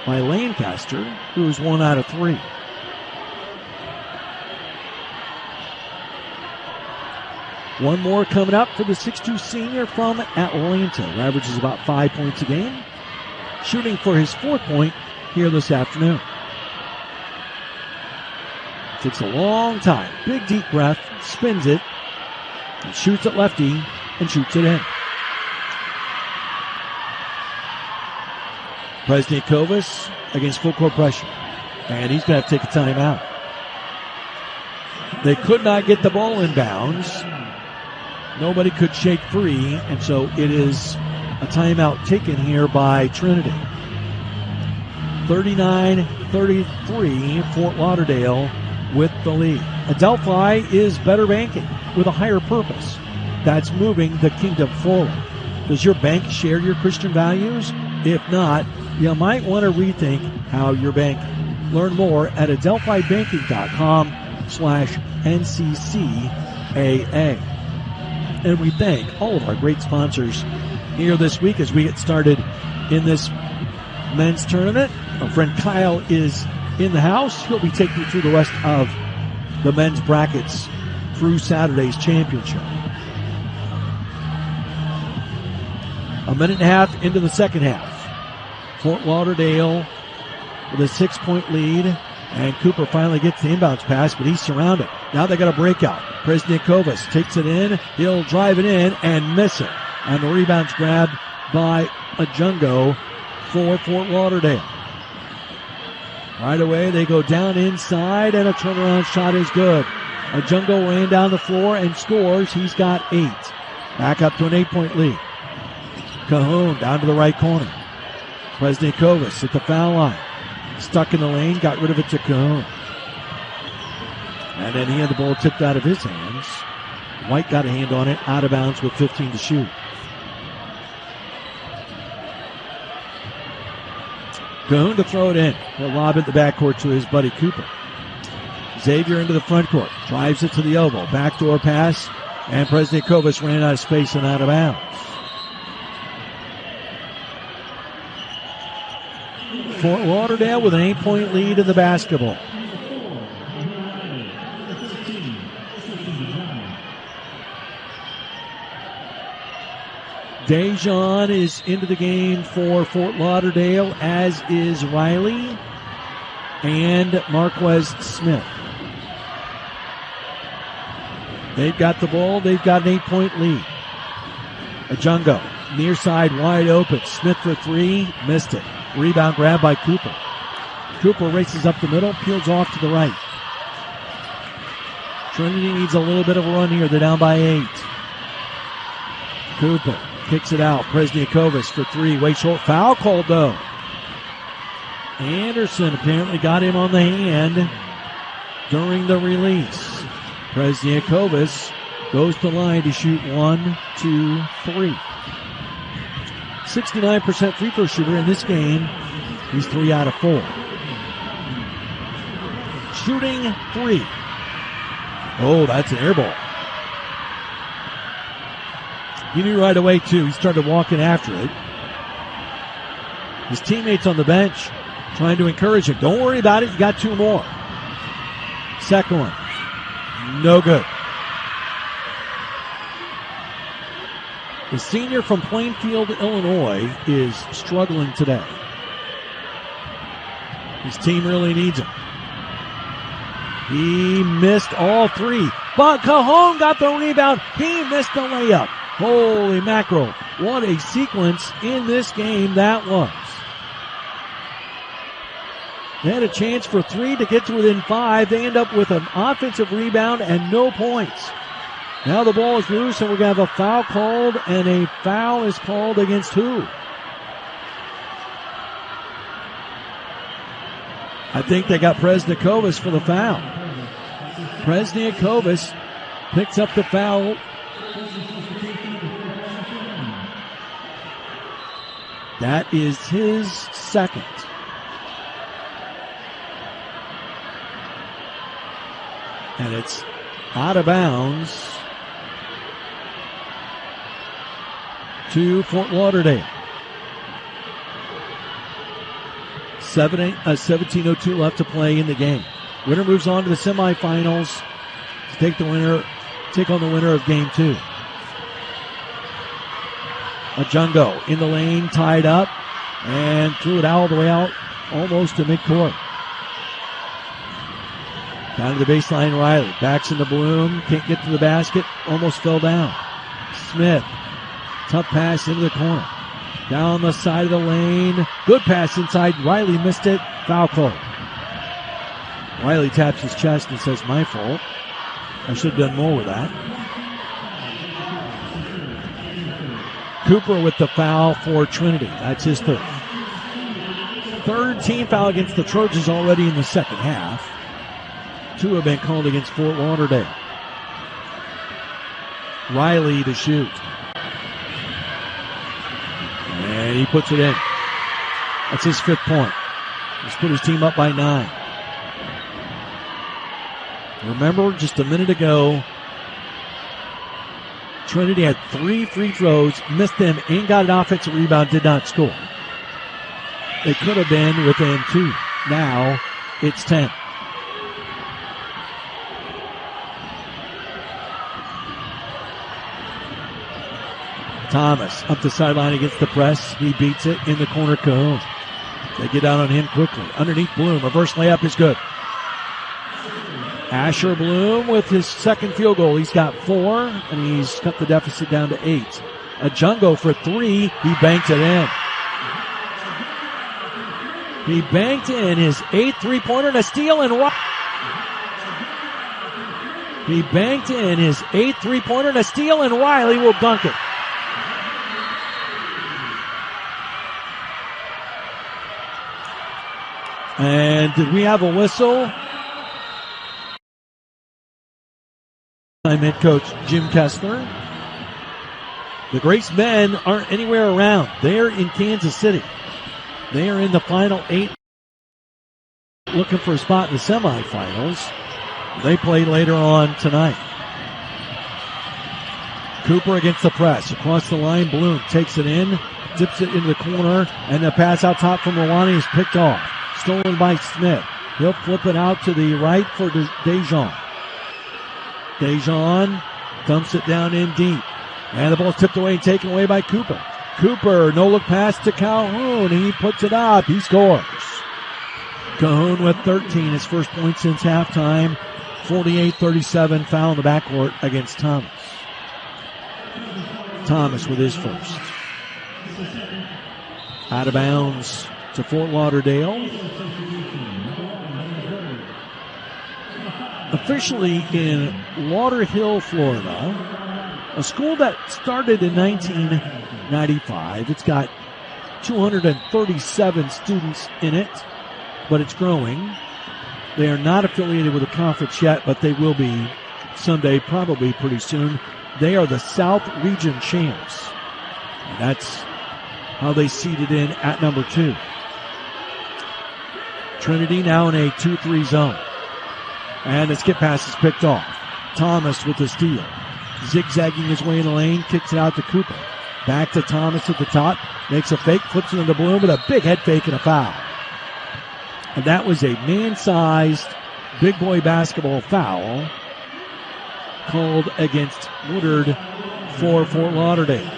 by Lancaster, who's 1 out of 3. One more coming up for the 6'2 senior from Atlanta, who averages about 5 points a game, shooting for his 4th point here this afternoon. Takes a long time, big deep breath, spins it, and shoots it lefty, and shoots it in. Presniakovas against full court pressure, and he's going to have to take a timeout. They could not get the ball in bounds. Nobody could shake free, and so it is a timeout taken here by Trinity. 39-33, Fort Lauderdale with the lead. Adelphi is better banking with a higher purpose. That's moving the kingdom forward. Does your bank share your Christian values? If not, you might want to rethink how you're banking. Learn more at adelphibanking.com/NCCAA. And we thank all of our great sponsors here this week as we get started in this men's tournament. Our friend Kyle is in the house. He'll be taking you through the rest of the men's brackets through Saturday's championship. A minute and a half into the second half. Fort Lauderdale with a 6-point lead. And Cooper finally gets the inbounds pass, but he's surrounded. Now they got a breakout. Presniakovas takes it in. He'll drive it in and miss it. And the rebound's grabbed by Ajungo for Fort Lauderdale. Right away, they go down inside, and a turnaround shot is good. Ajungo ran down the floor and scores. He's got 8. Back up to an 8-point lead. Cahoon down to the right corner. Presniakovas at the foul line. Stuck in the lane, got rid of it to Cahoon. And then he had the ball tipped out of his hands. White got a hand on it, out of bounds with 15 to shoot. Cahoon to throw it in. He'll lob it the backcourt to his buddy Cooper. Xavier into the front court. Drives it to the elbow. Backdoor pass. And Presniakovas ran out of space and out of bounds. Fort Lauderdale with an 8-point lead in the basketball. Dejan is into the game for Fort Lauderdale, as is Riley and Marquez Smith. They've got the ball. They've got an 8-point lead. Ajungo, near side, wide open. Smith for 3, missed it. Rebound grab by Cooper. Cooper races up the middle, peels off to the right. Trinity needs a little bit of a run here. They're down by 8. Cooper kicks it out. Presniakovas for 3. Way short. Foul called, though. Anderson apparently got him on the hand during the release. Presniakovas goes to the line to shoot 1, 2, 3. 69% free throw shooter in this game. He's 3 out of 4. Shooting 3. Oh, that's an air ball. He knew right away, too. He started walking after it. His teammates on the bench trying to encourage him. Don't worry about it. You got 2 more. Second one. No good. The senior from Plainfield, Illinois, is struggling today. His team really needs him. He missed all 3. But Cajon got the rebound. He missed the layup. Holy mackerel. What a sequence in this game that was. They had a chance for 3 to get to within 5. They end up with an offensive rebound and no points. Now the ball is loose, and we're going to have a foul called, and a foul is called against who? I think they got Presniakovas for the foul. Presniakovas picks up the foul. That is his second. And it's out of bounds to Fort Lauderdale. 17:02 left to play in the game. Winner moves on to the semifinals to take the winner take on the winner of game 2. Ajungo in the lane, tied up, and threw it all the way out, almost to midcourt. Down to the baseline, Riley. Backs into Bloom. Can't get to the basket. Almost fell down. Smith. Tough pass into the corner. Down the side of the lane. Good pass inside. Riley missed it. Foul call. Riley taps his chest and says, my fault. I should have done more with that. Cooper with the foul for Trinity. That's his third. Third team foul against the Trojans already in the second half. 2 have been called against Fort Lauderdale. Riley to shoot. And he puts it in. That's his 5th point. He's put his team up by 9. Remember, just a minute ago, Trinity had 3 free throws, missed them, and got an offensive rebound, did not score. They could have been within 2. Now, it's 10. Thomas up the sideline against the press. He beats it in the corner. Cahoon. They get out on him quickly. Underneath Bloom. Reverse layup is good. Asher Bloom with his second field goal. He's got 4, and he's cut the deficit down to 8. Ajungo for 3. He banked it in. He banked in his 8th three-pointer and a steal, and he banked in his 8th three-pointer and a steal, and Riley will dunk it. And did we have a whistle? I'm head coach Jim Kessler. The Grace men aren't anywhere around. They're in Kansas City. They are in the final 8, looking for a spot in the semifinals. They play later on tonight. Cooper against the press. Across the line, Bloom takes it in, dips it into the corner, and the pass out top from Rwani is picked off. Stolen by Smith. He'll flip it out to the right for Dejan. Dejan dumps it down in deep. And the ball's tipped away and taken away by Cooper. Cooper, no-look pass to Calhoun. He puts it up. He scores. Calhoun with 13, his first point since halftime. 48-37, foul in the backcourt against Thomas. Thomas with his first. Out of bounds to Fort Lauderdale. Officially in Lauderhill, Florida, a school that started in 1995. It's got 237 students in it, but it's growing. They are not affiliated with a conference yet, but they will be someday, probably pretty soon. They are the South Region champs. And that's how they seeded in at number 2. Trinity now in a 2-3 zone. And the skip pass is picked off. Thomas with the steal. Zigzagging his way in the lane, kicks it out to Cooper. Back to Thomas at the top. Makes a fake, flips it into Bloom with a big head fake and a foul. And that was a man-sized big boy basketball foul called against Woodard for Fort Lauderdale.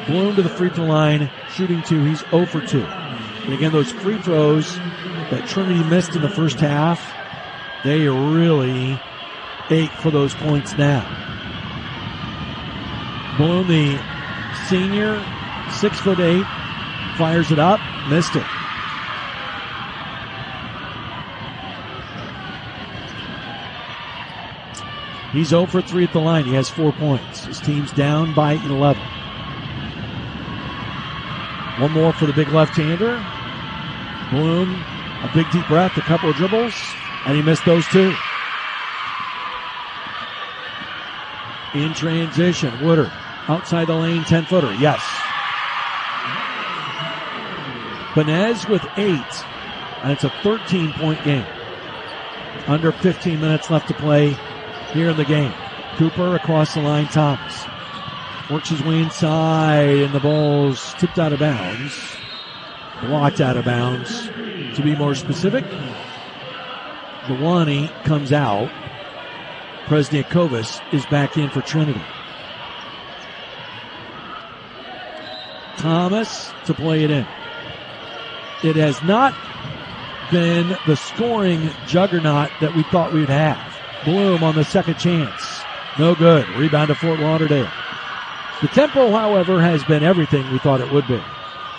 Bloom to the free throw line, shooting 2. He's 0 for 2. And again, those free throws that Trinity missed in the first half, they really ache for those points now. Bloom, the senior, 6'8", fires it up, missed it. He's 0 for 3 at the line. He has 4 points. His team's down by 11. One more for the big left-hander. Bloom, a big deep breath, a couple of dribbles, and he missed those 2. In transition, Woodard, outside the lane, 10-footer, yes. Benez with 8, and it's a 13-point game. Under 15 minutes left to play here in the game. Cooper across the line, Thomas. Works his way inside, and the ball's tipped out of bounds. Blocked out of bounds. To be more specific, Rwani comes out. Presniakovas is back in for Trinity. Thomas to play it in. It has not been the scoring juggernaut that we thought we'd have. Bloom on the second chance. No good. Rebound to Fort Lauderdale. The tempo, however, has been everything we thought it would be.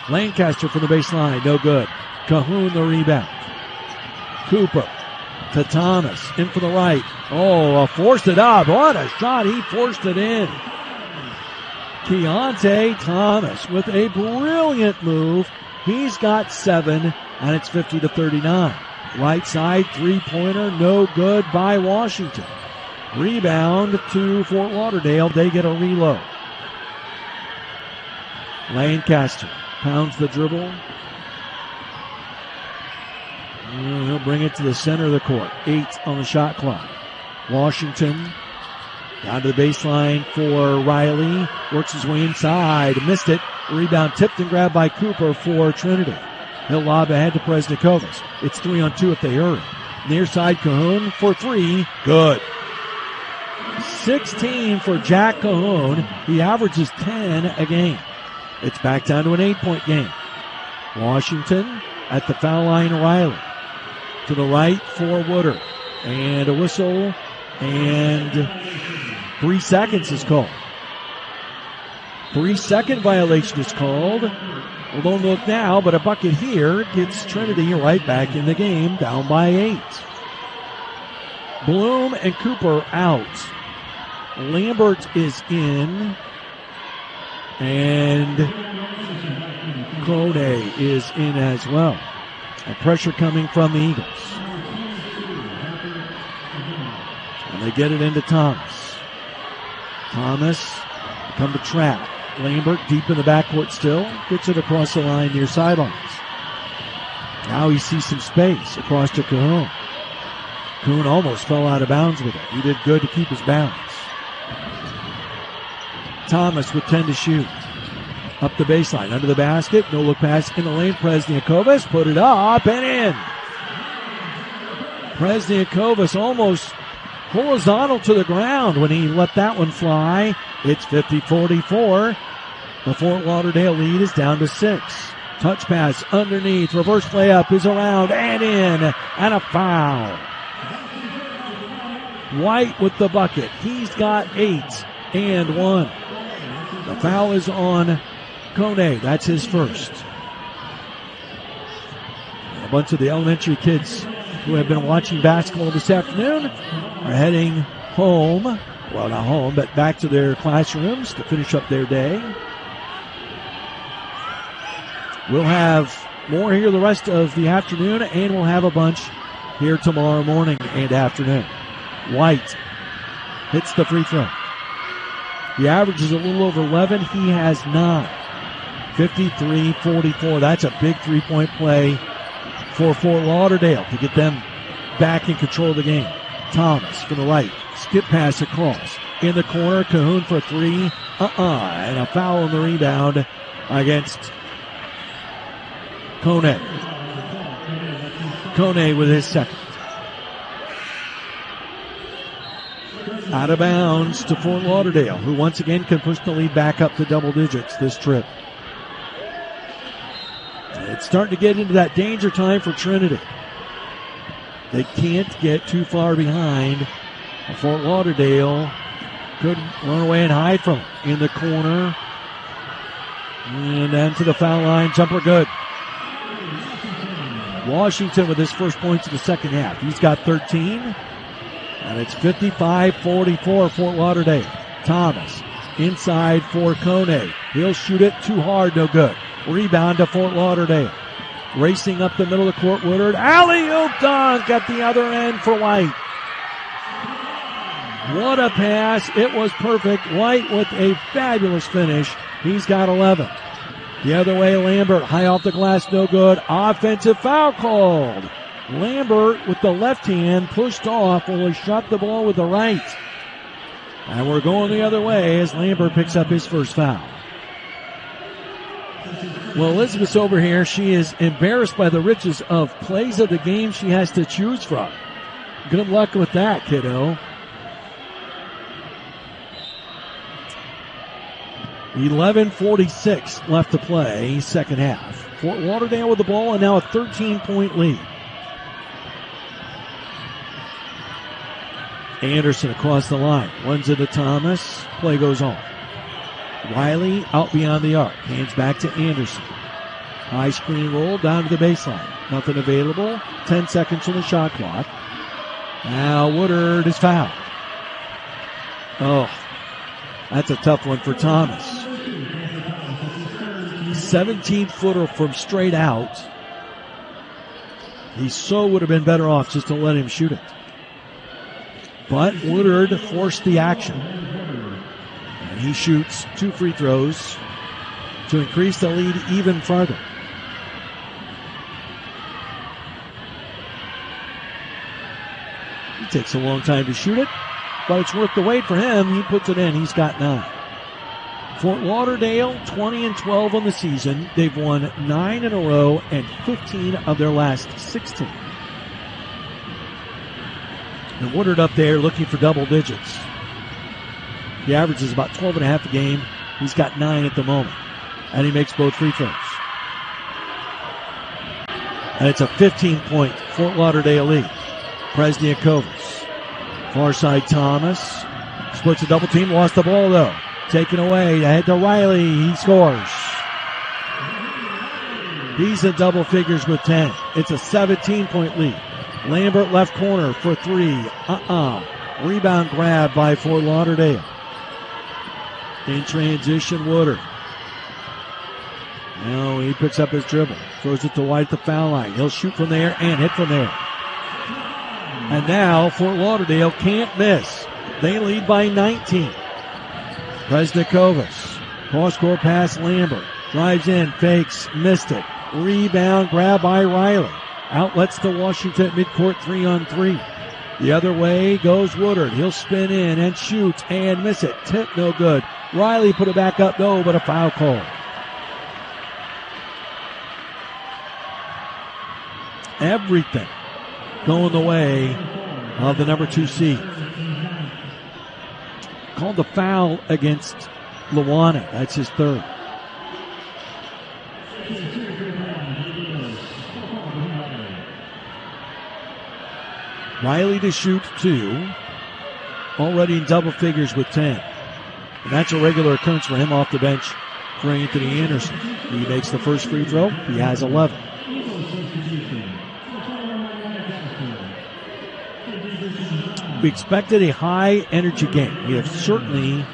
Lancaster from the baseline. No good. Cahoon the rebound. Cooper to Thomas. In for the right. Oh, forced it up. What a shot. He forced it in. Keontae Thomas with a brilliant move. He's got 7, and it's 50-39. Right side three-pointer, no good by Washington. Rebound to Fort Lauderdale. They get a reload. Lancaster pounds the dribble. He'll bring it to the center of the court. 8 on the shot clock. Washington down to the baseline for Riley. Works his way inside. Missed it. Rebound tipped and grabbed by Cooper for Trinity. He'll lob ahead to Presniakovas. It's 3-on-2 if they hurry. Near side Cahoon for 3. Good. 16 for Jack Cahoon. He averages 10 a game. It's back down to an 8-point game. Washington at the foul line. Riley to the right for Woodard. And a whistle. And 3 seconds is called. 3-second violation is called. Well, don't look now, but a bucket here gets Trinity right back in the game, down by 8. Bloom and Cooper out. Lambert is in. And Kone is in as well. And pressure coming from the Eagles. And they get it into Thomas. Thomas come to trap. Lambert deep in the backcourt still. Gets it across the line near sidelines. Now he sees some space across to Cahoon. Cahoon almost fell out of bounds with it. He did good to keep his balance. Thomas with 10 to shoot. Up the baseline, under the basket. No look pass in the lane. Presniakovas put it up and in. Presniakovas almost horizontal to the ground when he let that one fly. It's 50-44. The Fort Lauderdale lead is down to 6. Touch pass underneath. Reverse layup is around and in. And a foul. White with the bucket. He's got 8 and 1. The foul is on Kone. That's his first. A bunch of the elementary kids who have been watching basketball this afternoon are heading home. Well, not home, but back to their classrooms to finish up their day. We'll have more here the rest of the afternoon, and we'll have a bunch here tomorrow morning and afternoon. White hits the free throw. The average is a little over 11. He has 9. 53-44. That's a big three-point play for Fort Lauderdale to get them back in control of the game. Thomas from the right. Skip pass across. In the corner, Cahoon for 3. And a foul on the rebound against Kone. Kone with his second. Out of bounds to Fort Lauderdale, who once again can push the lead back up to double digits this trip. It's starting to get into that danger time for Trinity. They can't get too far behind. Fort Lauderdale could run away and hide from it. In the corner. And then to the foul line. Jumper good. Washington with his first points in the second half. He's got 13. And it's 55-44 Fort Lauderdale. Thomas inside for Kone. He'll shoot it too hard, no good. Rebound to Fort Lauderdale. Racing up the middle of the court, Woodard. Alley-oop dunk at the other end for White. What a pass. It was perfect. White with a fabulous finish. He's got 11. The other way, Lambert. High off the glass, no good. Offensive foul called. Lambert with the left hand pushed off when he shot the ball with the right. And we're going the other way as Lambert picks up his first foul. Well, Elizabeth's over here. She is embarrassed by the riches of plays of the game she has to choose from. Good luck with that, kiddo. 11:46 left to play, second half. Fort Lauderdale with the ball and now a 13-point lead. Anderson across the line. Runs into Thomas. Play goes on. Riley out beyond the arc. Hands back to Anderson. High screen roll down to the baseline. Nothing available. 10 seconds on the shot clock. Now Woodard is fouled. Oh, that's a tough one for Thomas. 17-footer from straight out. He so would have been better off just to let him shoot it. But Woodard forced the action. And he shoots 2 free throws to increase the lead even further. He takes a long time to shoot it, but it's worth the wait for him. He puts it in. He's got 9. Fort Lauderdale, 20-12 on the season. They've won 9 in a row and 15 of their last 16. And Woodard up there looking for double digits. He averages about 12.5 a game. He's got 9 at the moment. And he makes both free throws. And it's a 15-point Fort Lauderdale lead. Presniakovas. Far side Thomas. Splits a double team. Lost the ball though. Taken away. Ahead to Riley. He scores. He's in double figures with 10. It's a 17-point lead. Lambert left corner for 3. Rebound grab by Fort Lauderdale. In transition, Woodard. Now he picks up his dribble. Throws it to White at the foul line. He'll shoot from there and hit from there. And now Fort Lauderdale can't miss. They lead by 19. Presniakovas. Cross-court pass, Lambert. Drives in, fakes, missed it. Rebound grab by Riley. Outlets to Washington at midcourt, 3-on-3. The other way goes Woodard. He'll spin in and shoot and miss it. Tip no good. Riley put it back up, no, but a foul call. Everything going the way of the number 2 seed. Called the foul against Luana. That's his 3rd. Riley to shoot 2. Already in double figures with 10. And that's a regular occurrence for him off the bench for Anthony Anderson. He makes the first free throw. He has 11. We expected a high energy game. We have certainly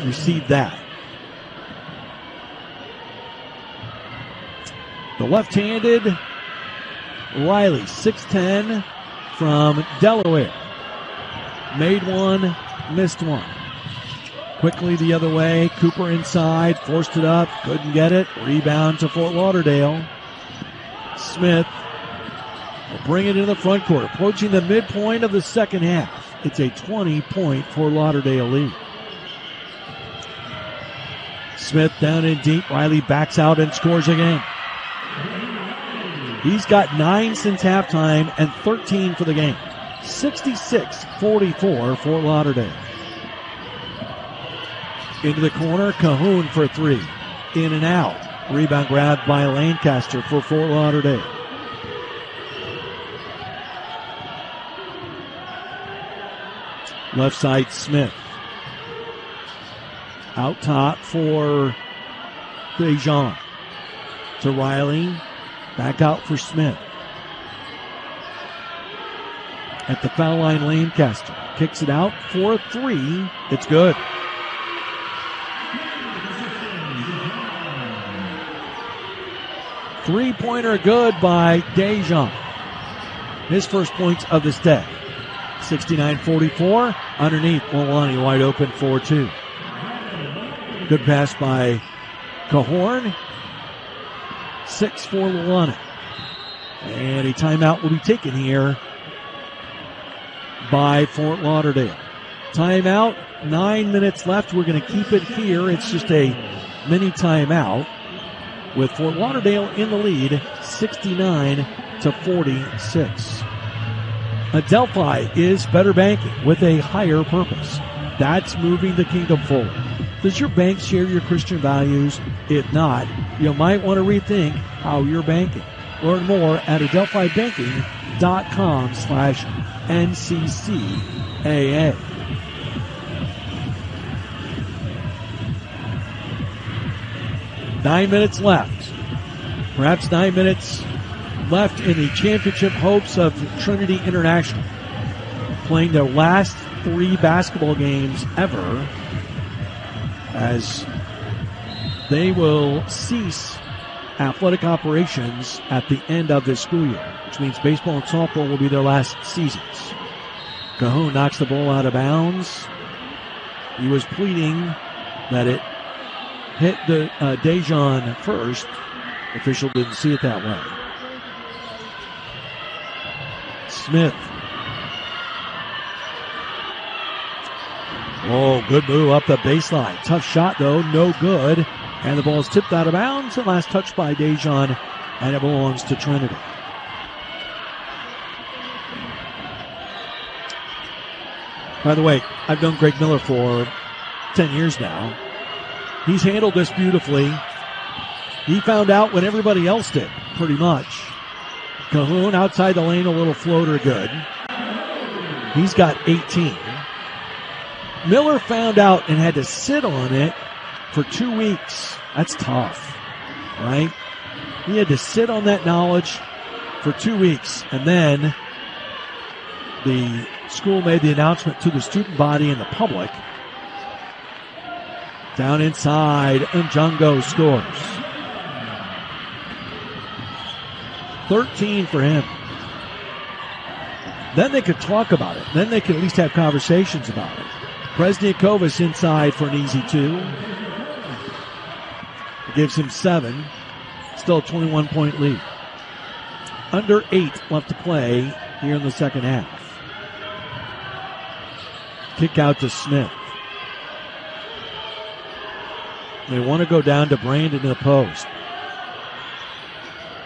received that. The left-handed Riley, 6'10", from Delaware. Made one, missed one. Quickly the other way. Cooper inside, forced it up, couldn't get it. Rebound to Fort Lauderdale. Smith will bring it into the front court, approaching the midpoint of the second half. It's a 20-point Fort Lauderdale lead. Smith down in deep. Riley backs out and scores again. He's got 9 since halftime and 13 for the game. 66-44 Fort Lauderdale. Into the corner, Cahoon for 3. In and out. Rebound grabbed by Lancaster for Fort Lauderdale. Left side, Smith. Out top for Dejan. To Riley. Back out for Smith. At the foul line, Lancaster kicks it out for 3. It's good. Three-pointer good by Dejan. His first points of this day. 69-44. Underneath, Milani wide open 4-2. Good pass by Cahorn. 6 for Milani. And a timeout will be taken here by Fort Lauderdale. Timeout, 9 minutes left. We're going to keep it here. It's just a mini timeout with Fort Lauderdale in the lead, 69-46. Adelphi is better banking with a higher purpose. That's moving the kingdom forward. Does your bank share your Christian values? If not, you might want to rethink how you're banking. Learn more at adelphibanking.com/NCCAA. Nine minutes left. Perhaps 9 minutes left in the championship hopes of Trinity International, playing their last 3 basketball games ever, as they will cease athletic operations at the end of this school year, which means baseball and softball will be their last seasons. Cahoon knocks the ball out of bounds. He was pleading that it hit the Dejan first. The official didn't see it that way. Smith. Oh, good move up the baseline. Tough shot, though. No good. And the ball is tipped out of bounds. The last touch by Dejan, and it belongs to Trinity. By the way, I've known Greg Miller for 10 years now. He's handled this beautifully. He found out when everybody else did, pretty much. Cahoon outside the lane, a little floater good. He's got 18. Miller found out and had to sit on it for 2 weeks. That's tough, right? He had to sit on that knowledge for 2 weeks, and then the school made the announcement to the student body and the public. Down inside, Njungo scores. 13 for him. Then they could talk about it. Then they could at least have conversations about it. Presniakovas inside for an easy 2. It gives him 7. Still a 21-point lead. Under 8 left to play here in the second half. Kick out to Smith. They want to go down to Brandon in the post.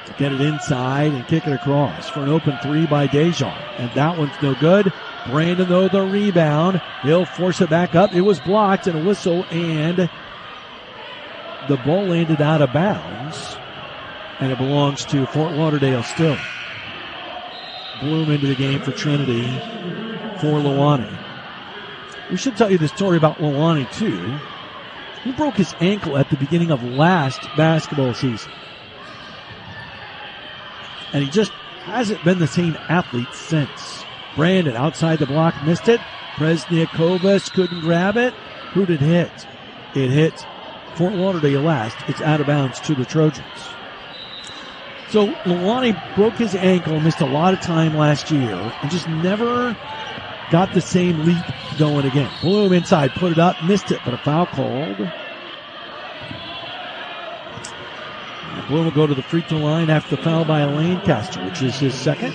To get it inside and kick it across for an open 3 by Dejan. And that one's no good. Brandon, though, the rebound. He'll force it back up. It was blocked, and a whistle, and the ball landed out of bounds. And it belongs to Fort Lauderdale still. Bloom into the game for Trinity for Luani. We should tell you the story about Luani, too. He broke his ankle at the beginning of last basketball season. And he just hasn't been the same athlete since. Brandon outside the block, missed it. Presniakovas couldn't grab it. Who did hit? It hit Fort Lauderdale last. It's out of bounds to the Trojans. So Luani broke his ankle, missed a lot of time last year, and just never got the same leap going again. Bloom inside, put it up, missed it, but a foul called. And Bloom will go to the free throw line after the foul by Lancaster, which is his second.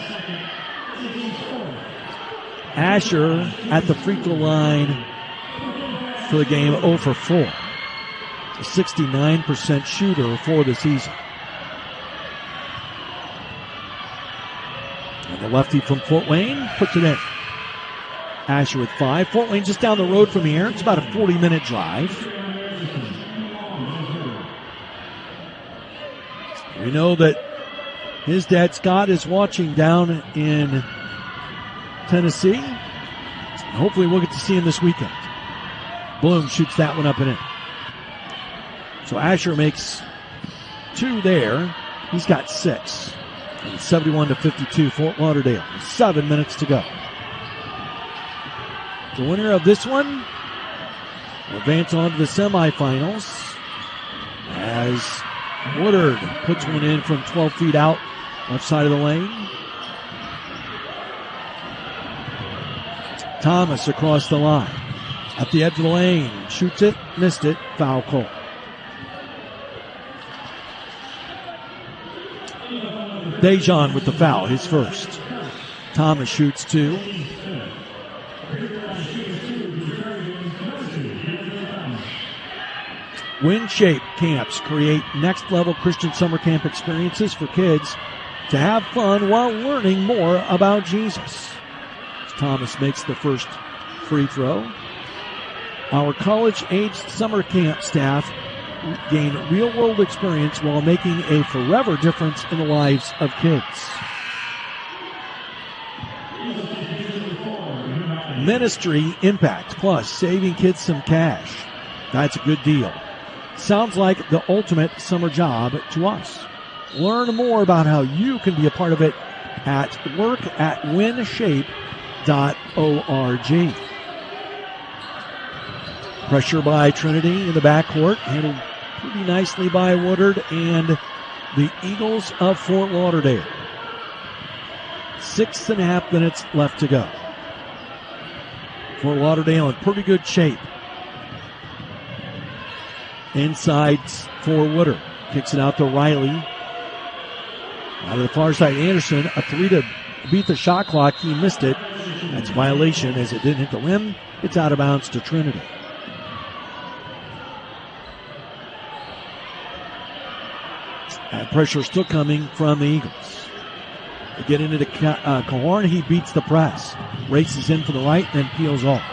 Asher at the free throw line for the game, 0 for 4. A 69% shooter for the season. And the lefty from Fort Wayne puts it in. Asher with 5. Fort Wayne just down the road from here. It's about a 40-minute drive. We know that his dad, Scott, is watching down in Tennessee. Hopefully we'll get to see him this weekend. Bloom shoots that one up and in. So Asher makes 2 there. He's got 6. And 71-52, Fort Lauderdale. 7 minutes to go. The winner of this one will advance on to the semifinals as Woodard puts one in from 12 feet out, left side of the lane. Thomas across the line. At the edge of the lane, shoots it, missed it, foul call. Dejan with the foul, his first. Thomas shoots 2. WinShape camps create next-level Christian summer camp experiences for kids to have fun while learning more about Jesus. Thomas makes the first free throw. Our college-aged summer camp staff gain real-world experience while making a forever difference in the lives of kids. Ministry impact plus saving kids some cash. That's a good deal. Sounds like the ultimate summer job to us. Learn more about how you can be a part of it at work@winshape.org. Pressure by Trinity in the backcourt, handled pretty nicely by Woodard and the Eagles of Fort Lauderdale. 6.5 minutes left to go. Fort Lauderdale in pretty good shape. Inside for Woodard. Kicks it out to Riley. Out of the far side, Anderson, a three to beat the shot clock. He missed it. That's a violation as it didn't hit the rim. It's out of bounds to Trinity. And pressure still coming from the Eagles. They get into the Cahorn. He beats the press. Races in for the right, then peels off.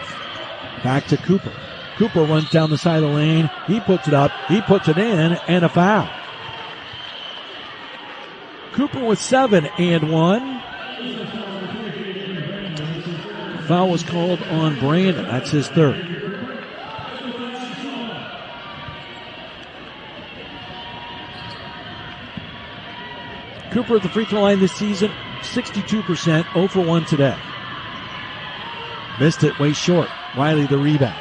Back to Cooper. Cooper runs down the side of the lane. He puts it up. He puts it in, and a foul. Cooper with 7 and 1. Foul was called on Brandon. That's his third. Cooper at the free throw line this season, 62%, 0 for 1 today. Missed it way short. Riley the rebound.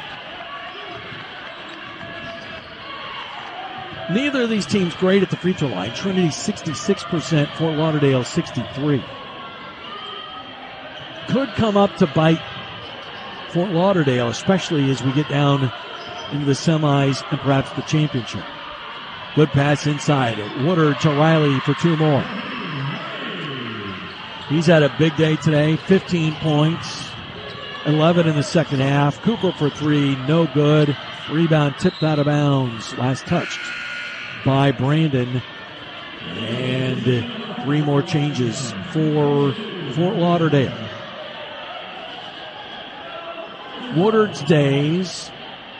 Neither of these teams great at the free throw line. Trinity 66%, Fort Lauderdale 63%. Could come up to bite Fort Lauderdale, especially as we get down into the semis and perhaps the championship. Good pass inside. Woodard to Riley for 2 more. He's had a big day today. 15 points. 11 in the second half. Cooper for 3. No good. Rebound tipped out of bounds. Last touched by Brandon. And 3 more changes for Fort Lauderdale. Woodard's days.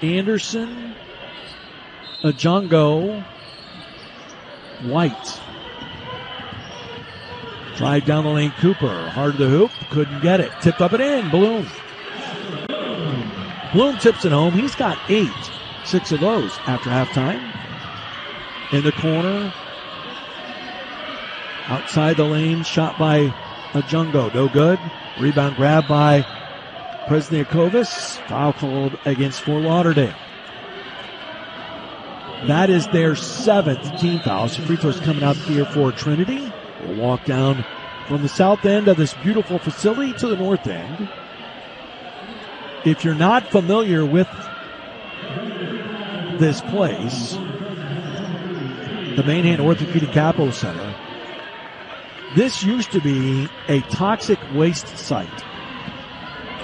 Anderson. Ajongo. White. Drive down the lane, Cooper. Hard to the hoop. Couldn't get it. Tipped up and in. Bloom. Bloom tips it home. He's got 8. 6 of those after halftime. In the corner. Outside the lane. Shot by Ajongo. No good. Rebound grab by Presniakovis. Foul called against Fort Lauderdale. That is their 7th team foul. So free throws coming out here for Trinity. We'll walk down from the south end of this beautiful facility to the north end. If you're not familiar with this place, the Main Orthopedic Capital Center, this used to be a toxic waste site.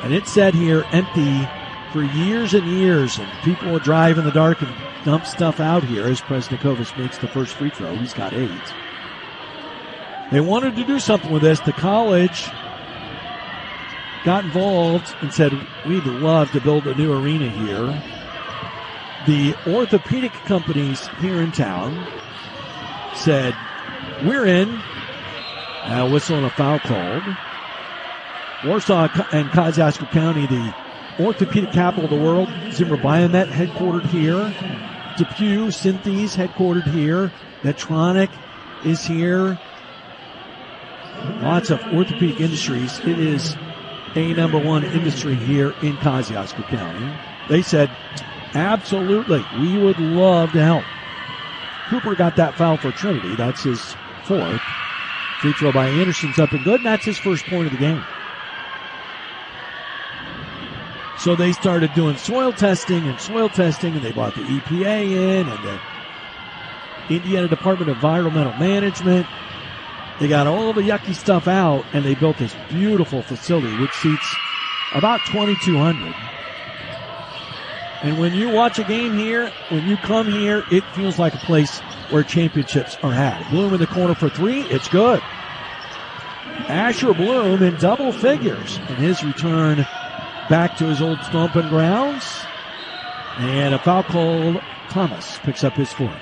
And it sat here empty for years and years, and people would drive in the dark and dump stuff out here as Presniakovis makes the first free throw. He's got 8. They wanted to do something with this. The college got involved and said, we'd love to build a new arena here. The orthopedic companies here in town said, we're in. Whistle and a foul called. Warsaw and Kosciuszko County, the orthopedic capital of the world. Zimmer Biomet headquartered here. Depew, Synthes headquartered here. Medtronic is here. Lots of orthopedic industries. It is a number 1 industry here in Kosciuszko County. They said, absolutely, we would love to help. Cooper got that foul for Trinity. That's his 4th. Free throw by Anderson's up and good, and that's his first point of the game. So they started doing soil testing, and they brought the EPA in and the Indiana Department of Environmental Management. They got all the yucky stuff out, and they built this beautiful facility which seats about 2,200. And when you watch a game here, when you come here, it feels like a place where championships are had. Bloom in the corner for 3. It's good. Asher Bloom in double figures in his return back to his old stomping grounds. And a foul called. Thomas picks up his fourth.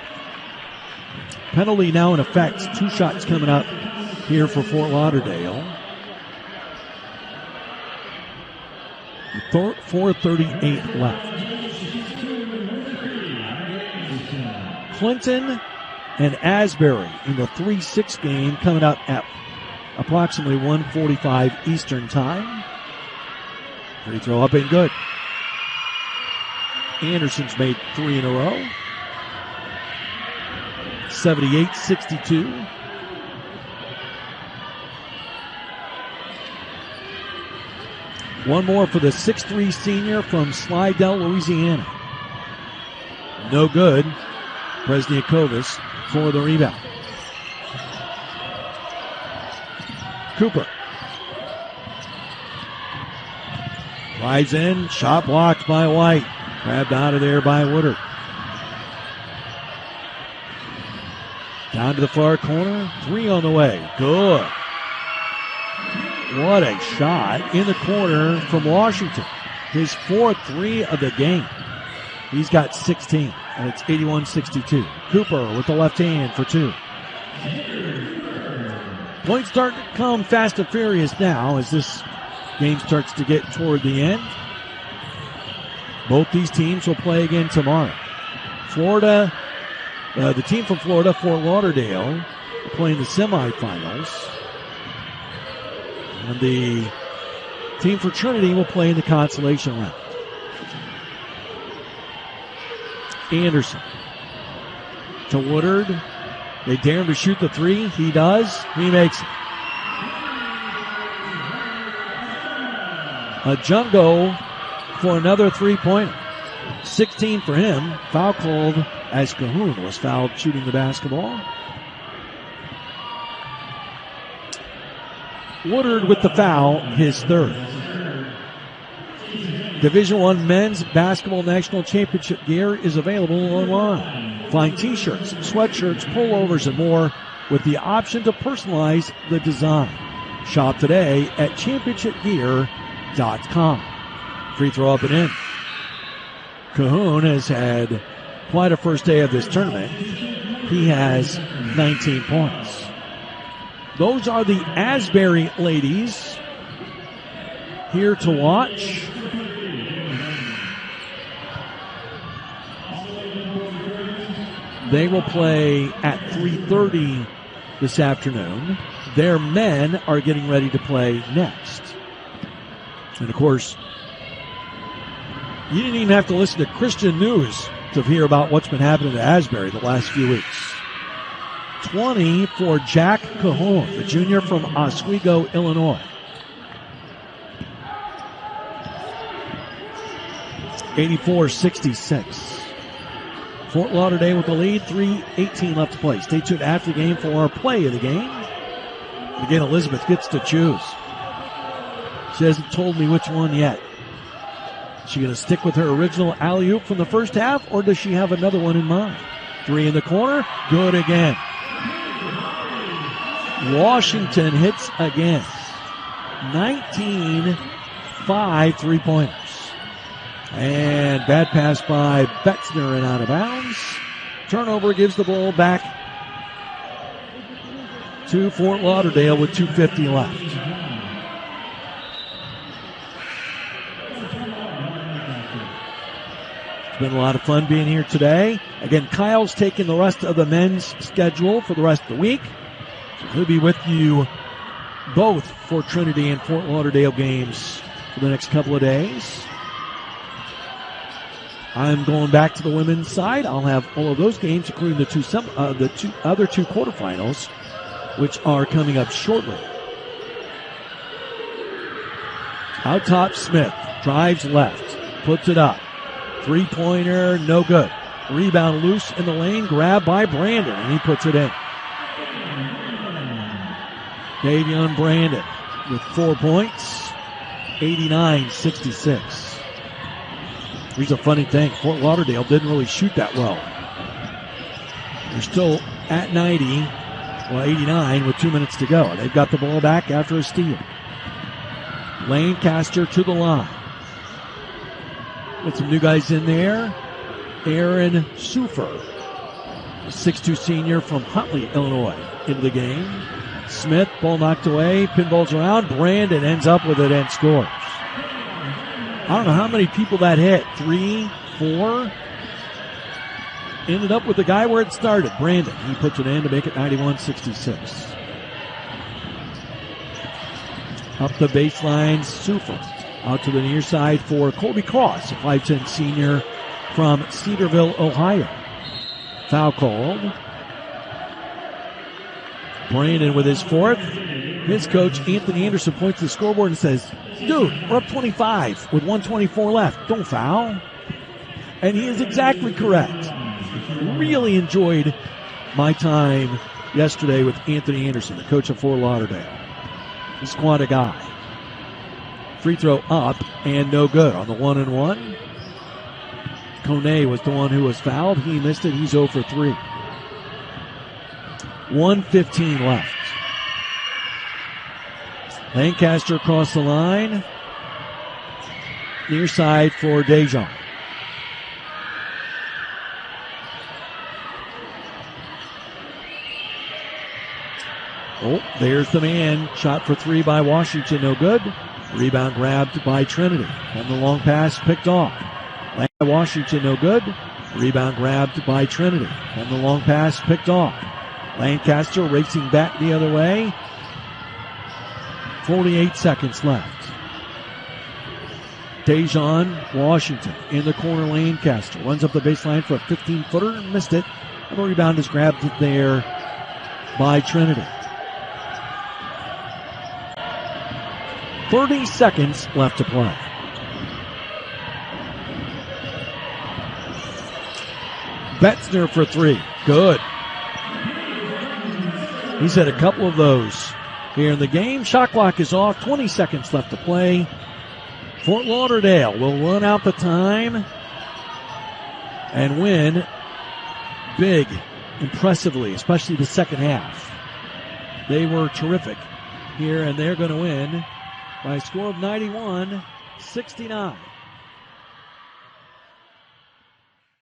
Penalty now in effect. 2 shots coming up here for Fort Lauderdale. 4:38 left. Clinton and Asbury in the 3-6 game coming up at approximately 1:45 Eastern time. Free throw up and good. Anderson's made 3 in a row. 78-62. One more for the 6'3 senior from Slidell, Louisiana. No good. Presniakovas for the rebound. Cooper. Drives in. Shot blocked by White. Grabbed out of there by Woodard. Down to the far corner. 3 on the way. Good. What a shot in the corner from Washington. His 4th 3 of the game. He's got 16, and it's 81-62. Cooper with the left hand for 2. Points start to come fast and furious now as this game starts to get toward the end. Both these teams will play again tomorrow. Florida, the team from Florida, Fort Lauderdale, will play in the semifinals. And the team for Trinity will play in the consolation round. Anderson to Woodard. They dare him to shoot the 3. He does. He makes it. A Jungo for another 3-pointer. 16 for him. Foul called as Cahoon was fouled shooting the basketball. Woodard with the foul, his 3rd. Division I Men's Basketball National Championship gear is available online. Find t-shirts, sweatshirts, pullovers, and more with the option to personalize the design. Shop today at championshipgear.com. Free throw up and in. Cahoon has had quite a first day of this tournament. He has 19 points. Those are the Asbury ladies here to watch. They will play at 3:30 this afternoon. Their men are getting ready to play next. And of course, you didn't even have to listen to Christian news to hear about what's been happening to Asbury the last few weeks. 20 for Jack Cahoon, the junior from Oswego, Illinois. 84-66. Fort Lauderdale with the lead, 3:18 left to play. Stay tuned after the game for our play of the game. Again, Elizabeth gets to choose. She hasn't told me which one yet. Is she going to stick with her original alley-oop from the first half, or does she have another one in mind? 3 in the corner, good again. Washington hits again. 19-5 3-pointers. And bad pass by Betzner and out of bounds. Turnover gives the ball back to Fort Lauderdale with 2:50 left. It's been a lot of fun being here today. Again, Kyle's taking the rest of the men's schedule for the rest of the week. He'll be with you both for Trinity and Fort Lauderdale games for the next couple of days. I'm going back to the women's side. I'll have all of those games, including the other two quarterfinals, which are coming up shortly. Out top, Smith drives left, puts it up. 3-pointer, no good. Rebound loose in the lane, grabbed by Brandon, and he puts it in. Davion Brandon with 4 points, 89-66. Here's a funny thing. Fort Lauderdale didn't really shoot that well. They're still at 89 with 2 minutes to go. They've got the ball back after a steal. Lancaster to the line. Got some new guys in there. Aaron Sufer, a 6'2 senior from Huntley, Illinois, into the game. Smith, ball knocked away, pinballs around. Brandon ends up with it and scores. I don't know how many people that hit. 3, 4. Ended up with the guy where it started, Brandon. He puts it in to make it 91-66. Up the baseline, Sufer. Out to the near side for Colby Cross, a 5'10 senior from Cedarville, Ohio. Foul called. Brandon with his fourth. His coach, Anthony Anderson, points to the scoreboard and says, dude, we're up 25 with 1:24 left. Don't foul. And he is exactly correct. Really enjoyed my time yesterday with Anthony Anderson, the coach of Fort Lauderdale. He's quite a guy. Free throw up and no good on the 1-and-1. Kone was the one who was fouled. He missed it. He's 0 for 3. 1:15 left. Lancaster across the line. Near side for Dejan. Oh, there's the man. Shot for 3 by Washington. No good. Rebound grabbed by Trinity. And the long pass picked off. Washington no good. Rebound grabbed by Trinity. And the long pass picked off. Lancaster racing back the other way. 48 seconds left. Dejan Washington in the corner. Lancaster runs up the baseline for a 15-footer and missed it. And the rebound is grabbed there by Trinity. 30 seconds left to play. Betzner for 3. Good. He's had a couple of those here in the game. Shot clock is off. 20 seconds left to play. Fort Lauderdale will run out the time and win big, impressively, especially the second half. They were terrific here, and they're going to win by a score of 91-69.